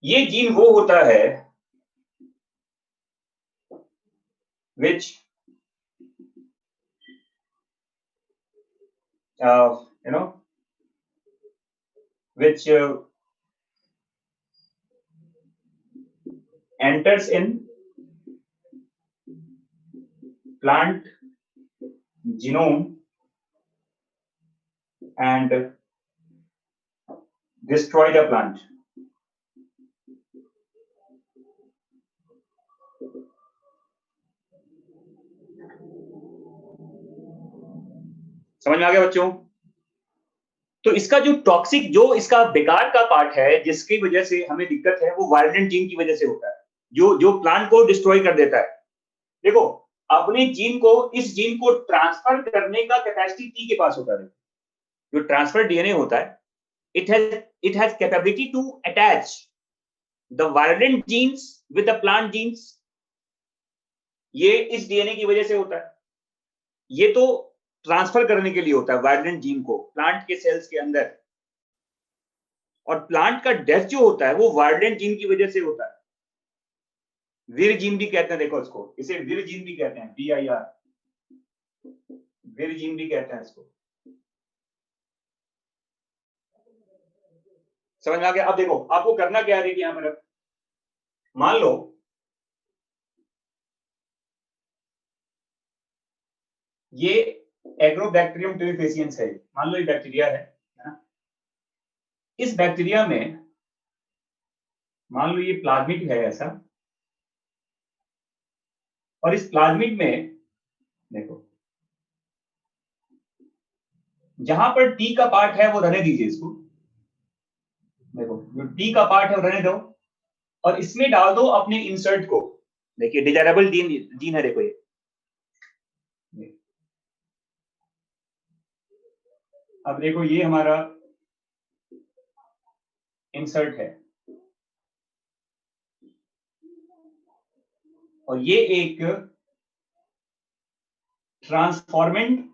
ये जीन वो होता है which you know which enters in plant genome and destroy the plant. समझ में आ गया बच्चों? तो इसका जो टॉक्सिक, जो इसका बेकार का पार्ट है, जिसकी वजह से हमें दिक्कत है, वो वायलेंट जीन की वजह से होता है, जो प्लांट को डिस्ट्रॉय कर देता है। देखो, अपने जीन को, इस जीन को ट्रांसफर करने का कैपेसिटी टी के पास होता है। जो ट्रांसफर डीएनए होता है, it has capability to attach the violent genes with the plant genes. ये इस डीएनए की वजह से होता है। ये तो ट्रांसफर करने के लिए होता है वायलेंट जीन को प्लांट के सेल्स के अंदर, और प्लांट का डेथ जो होता है वो वायलेंट जीन की वजह से होता है। वीर जीन भी कहते हैं, देखो इसको, इसे वीर जीन भी कहते हैं, VIR, वीर जीन भी कहते हैं इसको। समझ में आ गया? अब देखो आपको करना क्या है, यहां पर मान लो ये एग्रोबैक्टीरियम ट्यूबिफेसियंस है, मान लो ये बैक्टीरिया है ना? इस बैक्टीरिया में मान लो ये प्लाज्मिड है ऐसा, और इस प्लाज्मिड में देखो, जहां पर टी का पार्ट है वो रहने दीजिए इसको, देखो जो टी का पार्ट है वो रहने दो, और इसमें डाल दो अपने इंसर्ट को। देखिए डिजायरेबल जीन है, देखो ये अब देखो ये हमारा इंसर्ट है, और ये एक ट्रांसफॉर्मेंट,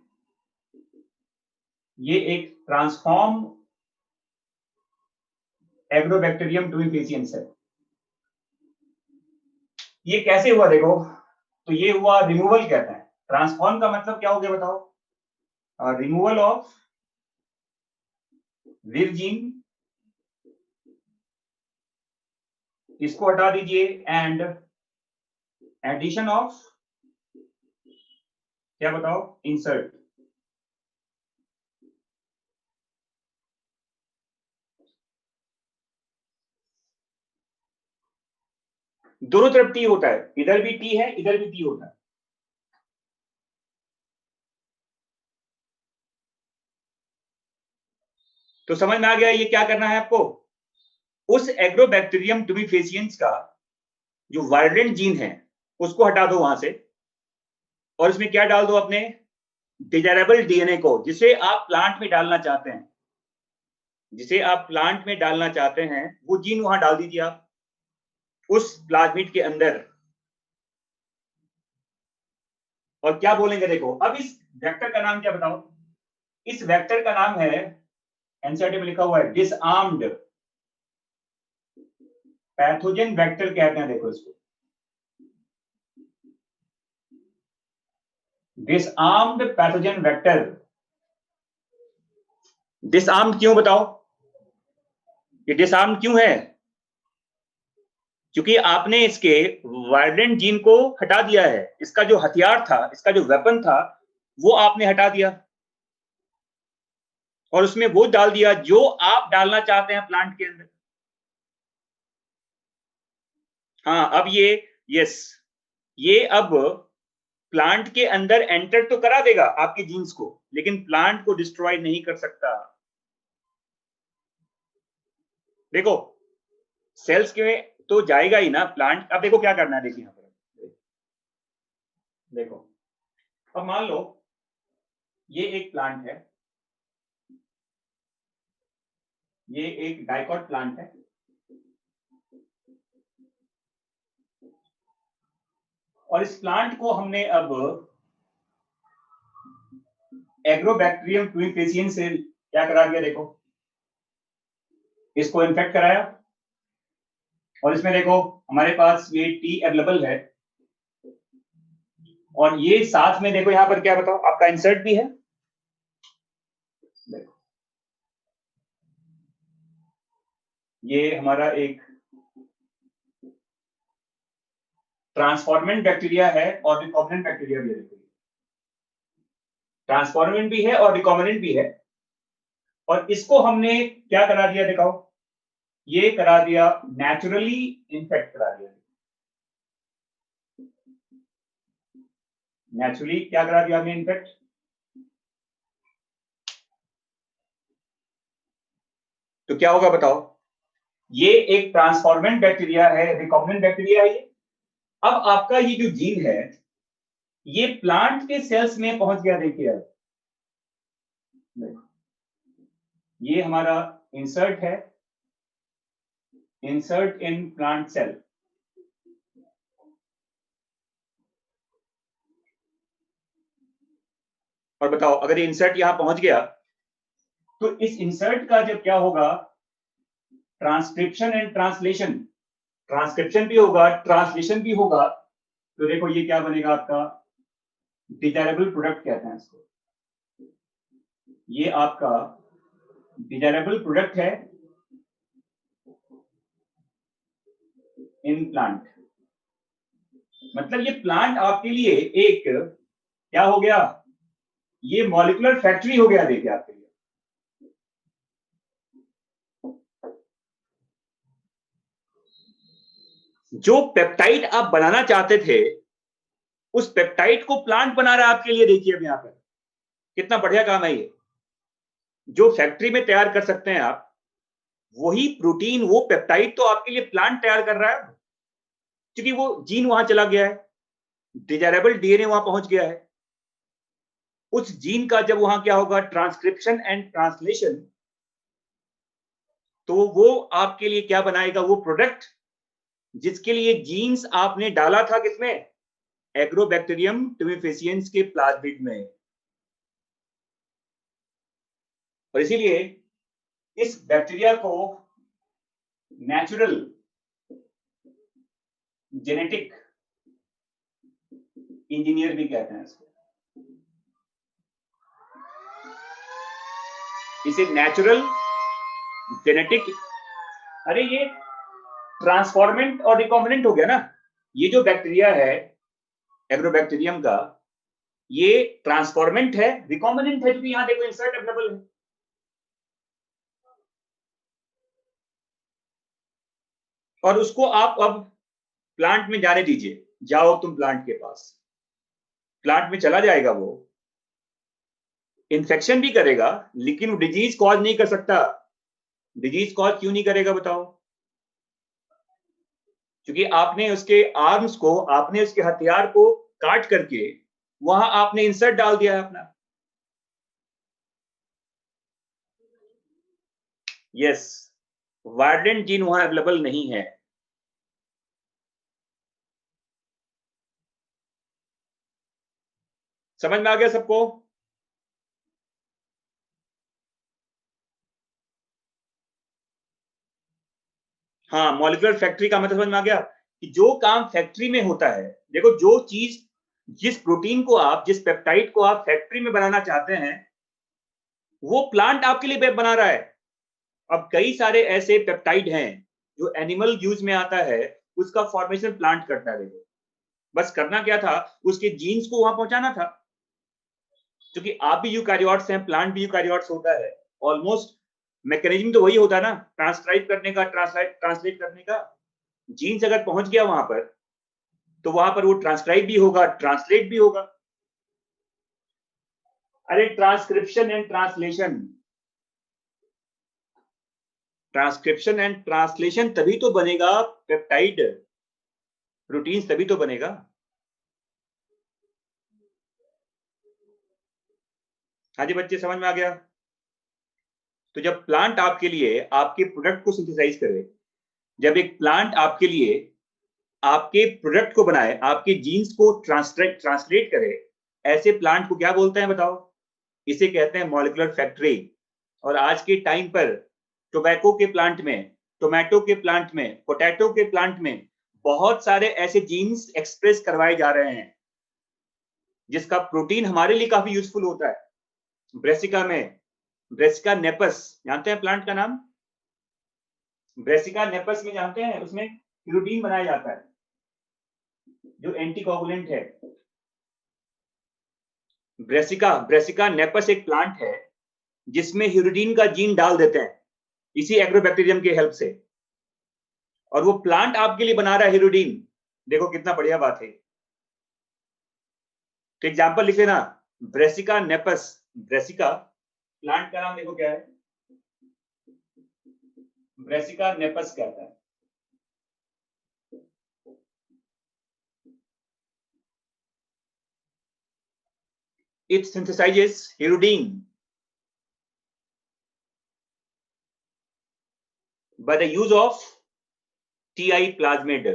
ये एक ट्रांसफॉर्म एग्रोबैक्टीरियम ट्यूबिफेसियंस है। ये कैसे हुआ देखो, तो ये हुआ रिमूवल कहते हैं। ट्रांसफॉर्म का मतलब क्या हो गया बताओ? रिमूवल ऑफ वीर जीन, इसको हटा दीजिए, एंड एडिशन ऑफ क्या बताओ? इंसर्ट। दोनों तरफ टी होता है, इधर भी टी है, इधर भी टी होता है। तो समझ में आ गया ये क्या करना है आपको? उस एग्रोबैक्टीरियम ट्यूबिफेसियंस का जो वायलेंट जीन है उसको हटा दो वहां से, और इसमें क्या डाल दो? अपने डिजायरेबल डीएनए को, जिसे आप प्लांट में डालना चाहते हैं, जिसे आप प्लांट में डालना चाहते हैं, वो जीन वहां डाल दीजिए आप उस प्लाज्मिड के अंदर। और क्या बोलेंगे देखो, अब इस वेक्टर का नाम क्या बताओ? इस वेक्टर का नाम है, एनसीईआरटी में लिखा हुआ है, डिसआर्म्ड पैथोजन वेक्टर कहते हैं। देखो इसको डिसआर्म्ड पैथोजन वेक्टर। डिसआर्म्ड क्यों बताओ? ये डिसआर्म्ड क्यों है? क्योंकि आपने इसके वायलेंट जीन को हटा दिया है। इसका जो हथियार था, इसका जो वेपन था, वो आपने हटा दिया, और उसमें वो डाल दिया जो आप डालना चाहते हैं प्लांट के अंदर। हाँ, अब यस, ये अब प्लांट के अंदर एंटर तो करा देगा आपके जीन्स को, लेकिन प्लांट को डिस्ट्रॉय नहीं कर सकता। देखो सेल्स के तो जाएगा ही ना प्लांट। अब देखो क्या करना है, देखिए यहां पर देखो, अब मान लो ये एक प्लांट है, ये एक डाइकॉट प्लांट है, और इस प्लांट को हमने अब एग्रोबैक्टीरियम ट्यूबिफेसियंस से क्या करा दिया? देखो इसको इन्फेक्ट कराया, और इसमें देखो हमारे पास ये टी अवेलेबल है, और ये साथ में देखो यहां पर क्या बताओ, आपका इंसर्ट भी है। देखो ये हमारा एक ट्रांसफॉर्मेंट बैक्टीरिया है और रिकॉम्बिनेंट बैक्टीरिया भी है। ट्रांसफॉर्मेंट भी है और रिकॉम्बिनेंट भी है, और इसको हमने क्या करा दिया, दिखाओ, ये करा दिया नेचुरली इन्फेक्ट करा दिया। नेचुरली क्या करा दिया हमने, इन्फेक्ट। तो क्या होगा बताओ, ये एक ट्रांसफॉर्मेंट बैक्टीरिया है, रिकॉम्बिनेंट बैक्टीरिया है ये। अब आपका ये जो जीन है ये प्लांट के सेल्स में पहुंच गया। देखिए ये हमारा इंसर्ट है, इंसर्ट इन प्लांट सेल। और बताओ अगर ये इंसर्ट यहां पहुंच गया तो इस इंसर्ट का जब क्या होगा, ट्रांसक्रिप्शन एंड ट्रांसलेशन, ट्रांसक्रिप्शन भी होगा, ट्रांसलेशन भी होगा। तो देखो ये क्या बनेगा आपका, डिजायरेबल प्रोडक्ट कहते हैं इसको। ये आपका डिजायरेबल प्रोडक्ट है इन प्लांट। मतलब ये प्लांट आपके लिए एक क्या हो गया, ये मॉलिक्यूलर फैक्ट्री हो गया। देखिए आपके लिए जो पेप्टाइड आप बनाना चाहते थे उस पेप्टाइड को प्लांट बना रहा है आपके लिए। देखिए अब यहां पर कितना बढ़िया काम है ये। जो फैक्ट्री में तैयार कर सकते हैं आप, वही प्रोटीन, वो पेप्टाइड तो आपके लिए प्लांट तैयार कर रहा है, क्योंकि वो जीन वहां चला गया है, डिजायरेबल डीएनए वहां पहुंच गया है। उस जीन का जब वहां क्या होगा, ट्रांसक्रिप्शन एंड ट्रांसलेशन, तो वो आपके लिए क्या बनाएगा, वो प्रोडक्ट जिसके लिए जीन्स आपने डाला था किसमें, एग्रोबैक्टीरियम ट्यूमेफेसियंस के प्लाज्मिड में। और इसीलिए इस बैक्टीरिया को नेचुरल जेनेटिक इंजीनियर भी कहते हैं इसको। इसे नेचुरल जेनेटिक, अरे ये ट्रांसफॉर्मेंट और रिकॉम्बिनेंट हो गया ना। ये जो बैक्टीरिया है एग्रोबैक्टीरियम का, ये ट्रांसफॉर्मेंट है, रिकॉम्बिनेंट है, क्योंकि यहां देखो इंसर्ट अवेलेबल है। और उसको आप अब प्लांट में जाने दीजिए, जाओ तुम प्लांट के पास, प्लांट में चला जाएगा, वो इन्फेक्शन भी करेगा लेकिन वो डिजीज कॉज नहीं कर सकता। डिजीज कॉज क्यों नहीं करेगा बताओ, क्योंकि आपने उसके आर्म्स को, आपने उसके हथियार को काट करके वहां आपने इंसर्ट डाल दिया है अपना। यस, वायलेंट जीन वहां अवेलेबल नहीं है। समझ में आ गया सबको? हाँ, मॉलिक्यूलर फैक्ट्री का मतलब समझ में आ गया कि जो काम फैक्ट्री में होता है, देखो जो चीज, जिस प्रोटीन को आप, जिस पेप्टाइड को आप फैक्ट्री में बनाना चाहते हैं, वो प्लांट आपके लिए बना रहा है। अब कई सारे ऐसे पेप्टाइड हैं जो एनिमल यूज में आता है, उसका फॉर्मेशन प्लांट करता है। देखो बस करना क्या था, उसके जीन्स को वहां पहुंचाना था। क्योंकि आप भी यूकारियोट्स हैं, प्लांट भी यूकारियोट्स होता है, ऑलमोस्ट मैकेनिज्म तो वही होता है ना, ट्रांसक्राइब करने का, ट्रांसलेट करने का। जीन्स अगर पहुंच गया वहां पर, तो वहां पर वो ट्रांसक्राइब भी होगा, ट्रांसलेट भी होगा। अरे transcription and translation, transcription and translation तभी तो बनेगा पेप्टाइड, प्रोटीन तभी तो बनेगा। हाँ जी बच्चे, समझ में आ गया? तो जब प्लांट आपके लिए आपके प्रोडक्ट को सिंथेसाइज करे, जब एक प्लांट आपके लिए आपके प्रोडक्ट को बनाए, आपके जीन्स को ट्रांसलेट करे, ऐसे प्लांट को क्या बोलते हैं बताओ? इसे कहते हैं मॉलिक्यूलर फैक्ट्री। और आज के टाइम पर टोबैको के प्लांट में, टोमेटो के प्लांट में, पोटैटो के प्लांट में बहुत सारे ऐसे जीन्स एक्सप्रेस करवाए जा रहे हैं जिसका प्रोटीन हमारे लिए काफी यूजफुल होता है। ब्रेसिका में, ब्रेसिका नेपस, जानते हैं प्लांट का नाम? ब्रेसिका नेपस में जानते हैं, उसमें प्रोटीन बनाया जाता है। जो एंटीकोगुलेंट है। ब्रेसिका नेपस एक प्लांट है जिसमें हिरुडीन का जीन डाल देते हैं इसी एग्रोबैक्टीरियम के हेल्प से, और वो प्लांट आपके लिए बना रहा है हिरुडीन। देखो कितना बढ़िया बात है। तो एग्जाम्पल लिख लेना, ब्रेसिका नेपस। ब्रेसिका प्लांट का नाम देखो क्या है, ब्रेसिका नेपस कहता है। It synthesizes hirudine by the use of TI plasmid.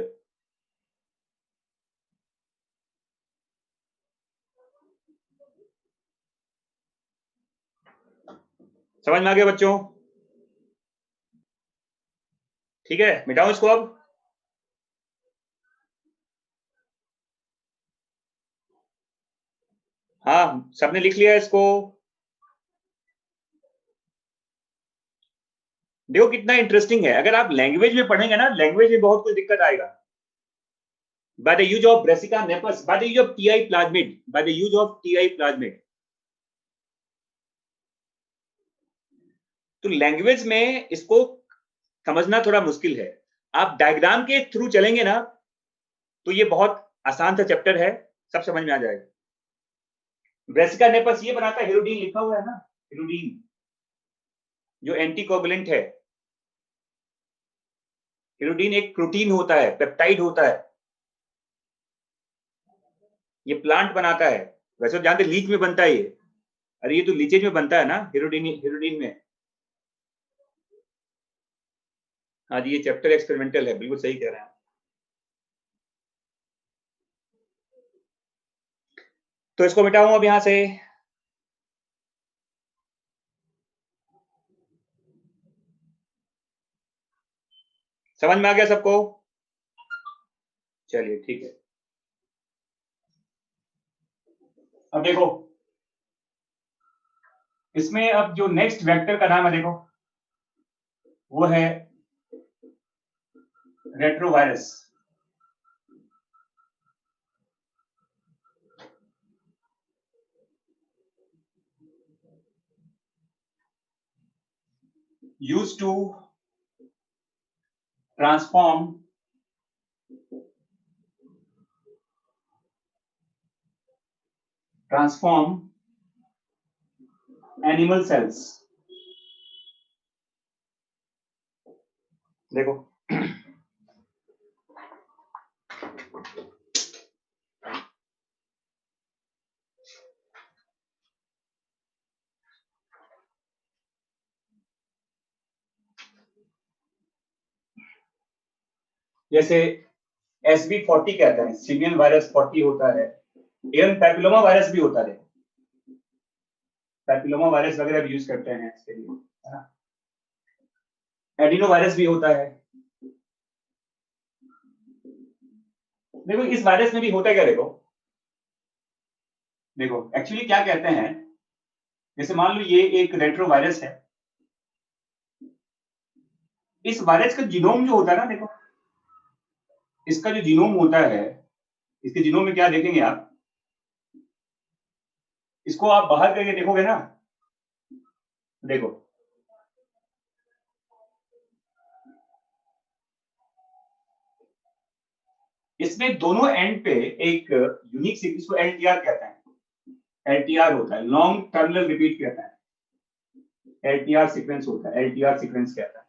समझ में आ गया बच्चों? ठीक है, मिटाऊं इसको अब। हाँ, सबने लिख लिया इसको। देखो कितना इंटरेस्टिंग है। अगर आप लैंग्वेज में पढ़ेंगे ना, लैंग्वेज में बहुत कुछ दिक्कत आएगा। By the use of Brassica nepus, by the use of TI plasmid, by the use of TI plasmid. तो लैंग्वेज में इसको समझना थोड़ा मुश्किल है। आप डायग्राम के थ्रू चलेंगे ना तो ये बहुत आसान सा चैप्टर है, सब समझ में आ जाएगा। ब्रेसिका नेपस ये बनाता है, हिरुडीन लिखा हुआ है ना, हिरुडीन जो एंटीकोगुलेंट है। हिरुडीन एक प्रोटीन होता है, पेप्टाइड होता है, ये प्लांट बनाता है। वैसे तो जानते लीच में बनता है ये, अरे ये तो लीचेज में बनता है ना, हिरुडीन में। हाँ जी, ये चैप्टर एक्सपेरिमेंटल है, बिल्कुल सही कह रहे हैं। तो इसको मिटाऊं अब यहां से। समझ में आ गया सबको? चलिए ठीक है। अब देखो इसमें अब जो नेक्स्ट वेक्टर का नाम है देखो, वो है retrovirus. Used to transform animal cells. देखो जैसे SV40 कहते हैं, सिमियन वायरस 40 होता है, एवं पैपिलोमा वायरस भी होता है। पैपिलोमा वायरस वगैरह भी यूज करते हैं इसके लिए, एडिनो वायरस भी होता है। देखो इस वायरस में भी होता है क्या, देखो देखो एक्चुअली क्या कहते हैं, जैसे मान लो ये एक रेट्रो वायरस है। इस वायरस का जीनोम जो होता है ना, देखो इसका जो जीनोम होता है, इसके जीनोम में क्या देखेंगे आप, इसको आप बाहर करके देखोगे ना, देखो इसमें दोनों एंड पे एक यूनिक सीक्वेंस, इसको LTR कहते हैं। LTR होता है, लॉन्ग टर्मिनल रिपीट कहते हैं। LTR सीक्वेंस होता है, LTR सीक्वेंस कहता है।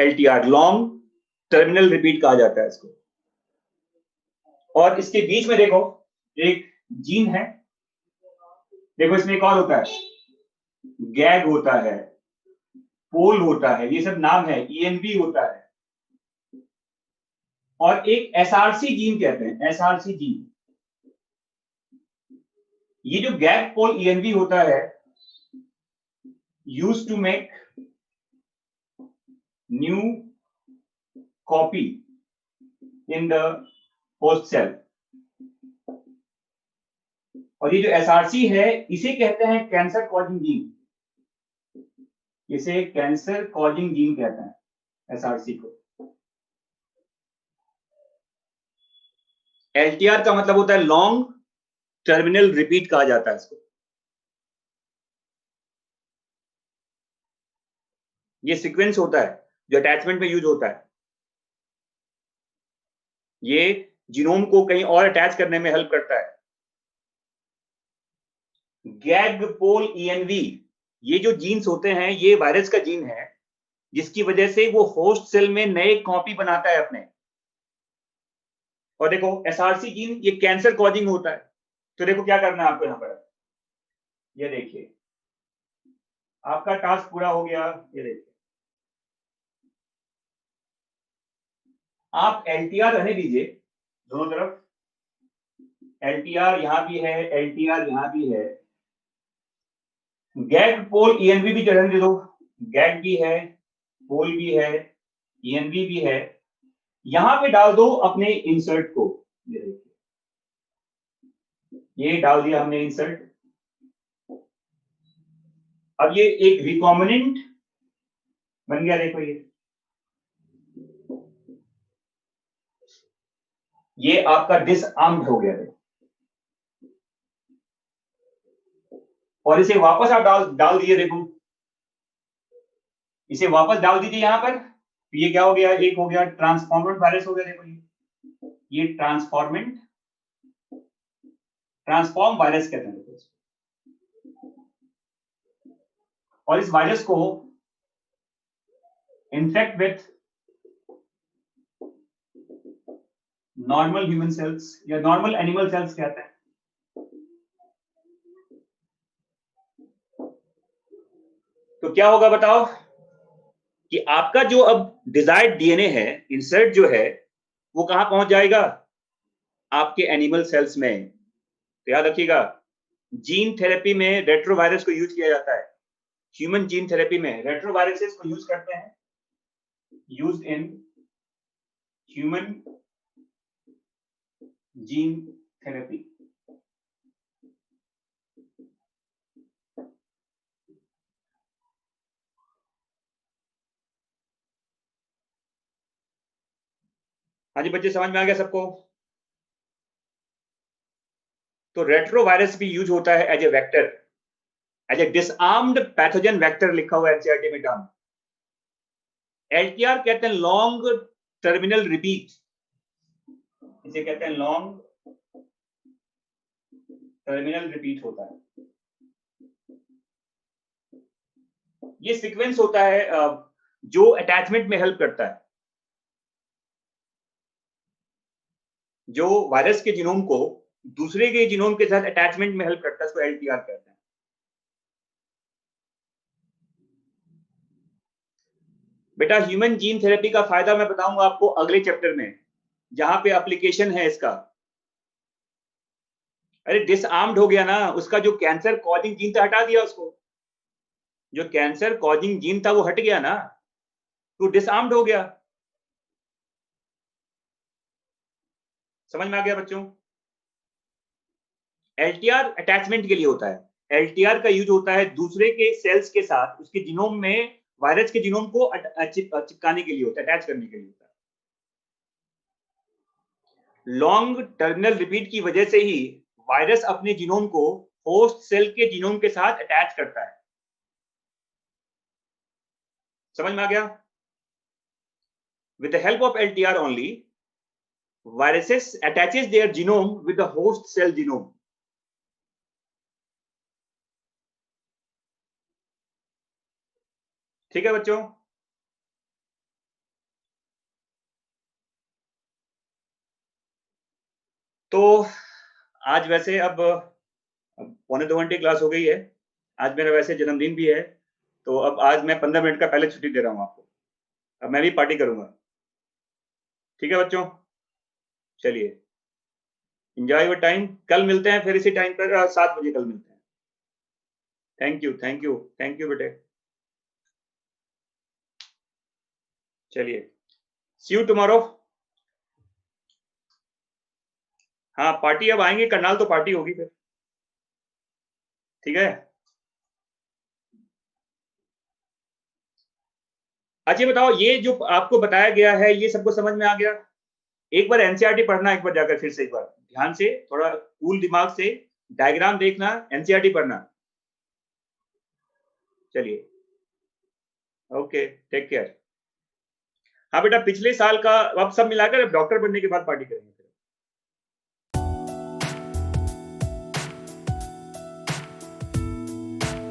LTR लॉन्ग टर्मिनल रिपीट कहा जाता है इसको। और इसके बीच में देखो एक जीन है, देखो इसमें एक और होता है, गैग होता है, पोल होता है, ये सब नाम है, ENV होता है, और एक SRC जीन कहते हैं, SRC जीन। ये जो गैग पोल ENV होता है, use to make new copy in the host cell. और ये जो SRC है इसे कहते हैं कैंसर कॉजिंग जीन, इसे कैंसर कॉजिंग जीन कहते हैं SRC को। LTR का मतलब होता है लॉन्ग टर्मिनल रिपीट कहा जाता है इसको। ये सीक्वेंस होता है जो अटैचमेंट में यूज होता है। ये जीनोम को कहीं और अटैच करने में हेल्प करता है। गैग पोल ENV, ये जो जीन्स होते हैं ये वायरस का जीन है जिसकी वजह से वो होस्ट सेल में नए कॉपी बनाता है अपने। और देखो SRC जीन ये कैंसर कॉजिंग होता है। तो देखो क्या करना है आपको यहां पर, ये देखिए आपका टास्क पूरा हो गया। ये देखिए आप LTR रहने दीजिए दोनों तरफ। LTR यहां भी है, LTR यहां भी है। गैग पोल ENV भी रहने दे दो। गैग भी है, पोल भी है, ENV भी है। यहां पे डाल दो अपने इंसर्ट को। ये देखिए ये डाल दिया हमने इंसर्ट। अब ये एक रिकॉम्बिनेंट बन गया। देखो ये आपका डिसआर्म्ड हो गया। देखो और इसे वापस आप डाल दिए। देखो इसे वापस डाल दीजिए यहां पर। तो ये क्या हो गया, एक हो गया ट्रांसफॉर्मेंट वायरस हो गया। देखो ये ट्रांसफॉर्म वायरस कहते हैं। देखो और इस वायरस को infect with normal human cells या नॉर्मल एनिमल सेल्स कहते हैं। तो क्या होगा बताओ कि आपका जो अब डिजायर्ड DNA है, इंसर्ट जो है वो कहां पहुंच जाएगा, आपके एनिमल सेल्स में। तो याद रखिएगा जीन थेरेपी में रेट्रोवायरस को यूज किया जाता है। ह्यूमन जीन थेरेपी में रेट्रोवायरसेस को यूज करते हैं, use in human gene therapy. हाँ जी बच्चे, समझ में आ गया सबको? तो रेट्रोवायरस भी यूज होता है as a vector, as a disarmed pathogen vector लिखा हुआ है एनसीईआरटी में टर्म। LTR कहते हैं लॉन्ग टर्मिनल रिपीट, इसे कहते हैं लॉन्ग टर्मिनल रिपीट होता है। ये सीक्वेंस होता है जो अटैचमेंट में हेल्प करता है, जो वायरस के जीनोम को दूसरे के जीनोम के साथ अटैचमेंट में हेल्प करता है, इसको LTR कहते हैं। बेटा ह्यूमन जीन थेरेपी का फायदा मैं बताऊंगा आपको अगले चैप्टर में, जहां पे एप्लीकेशन है इसका। अरे डिसआर्म्ड हो गया ना, उसका जो कैंसर कॉजिंग जीन था हटा दिया उसको। जो कैंसर कॉजिंग जीन था वो हट गया ना, तो डिसआर्म्ड हो गया। समझ में आ गया बच्चों? LTR अटैचमेंट के लिए होता है। LTR का यूज होता है दूसरे के सेल्स के साथ उसके जीनोम में, वायरस के जीनोम को चिपकाने के लिए होता है, अटैच करने के लिए होता है। लॉन्ग टर्मिनल रिपीट की वजह से ही वायरस अपने जीनोम को होस्ट सेल के जीनोम के साथ अटैच करता है। समझ में आ गया? With the help of LTR only, viruses attaches their genome with the host cell genome. ठीक है बच्चों? तो आज वैसे अब 1:45 क्लास हो गई है। आज मेरा वैसे जन्मदिन भी है, तो अब आज मैं 15 मिनट का पहले छुट्टी दे रहा हूँ आपको। अब मैं भी पार्टी करूंगा। ठीक है बच्चों, चलिए एंजॉय योर टाइम। कल मिलते हैं फिर इसी टाइम पर, 7 बजे कल मिलते हैं। Thank you, thank you, thank you बेटे। चलिए सी यू टुमारो। हाँ पार्टी अब आएंगे करनाल तो पार्टी होगी फिर। ठीक है। अच्छा बताओ, ये जो आपको बताया गया है ये सबको समझ में आ गया? एक बार एनसीईआरटी पढ़ना, एक बार जाकर फिर से एक बार ध्यान से, थोड़ा कूल दिमाग से डायग्राम देखना, एनसीईआरटी पढ़ना। चलिए, ओके, टेक केयर। हाँ बेटा, पिछले साल का अब सब मिलाकर डॉक्टर बनने के बाद पार्टी करेंगे।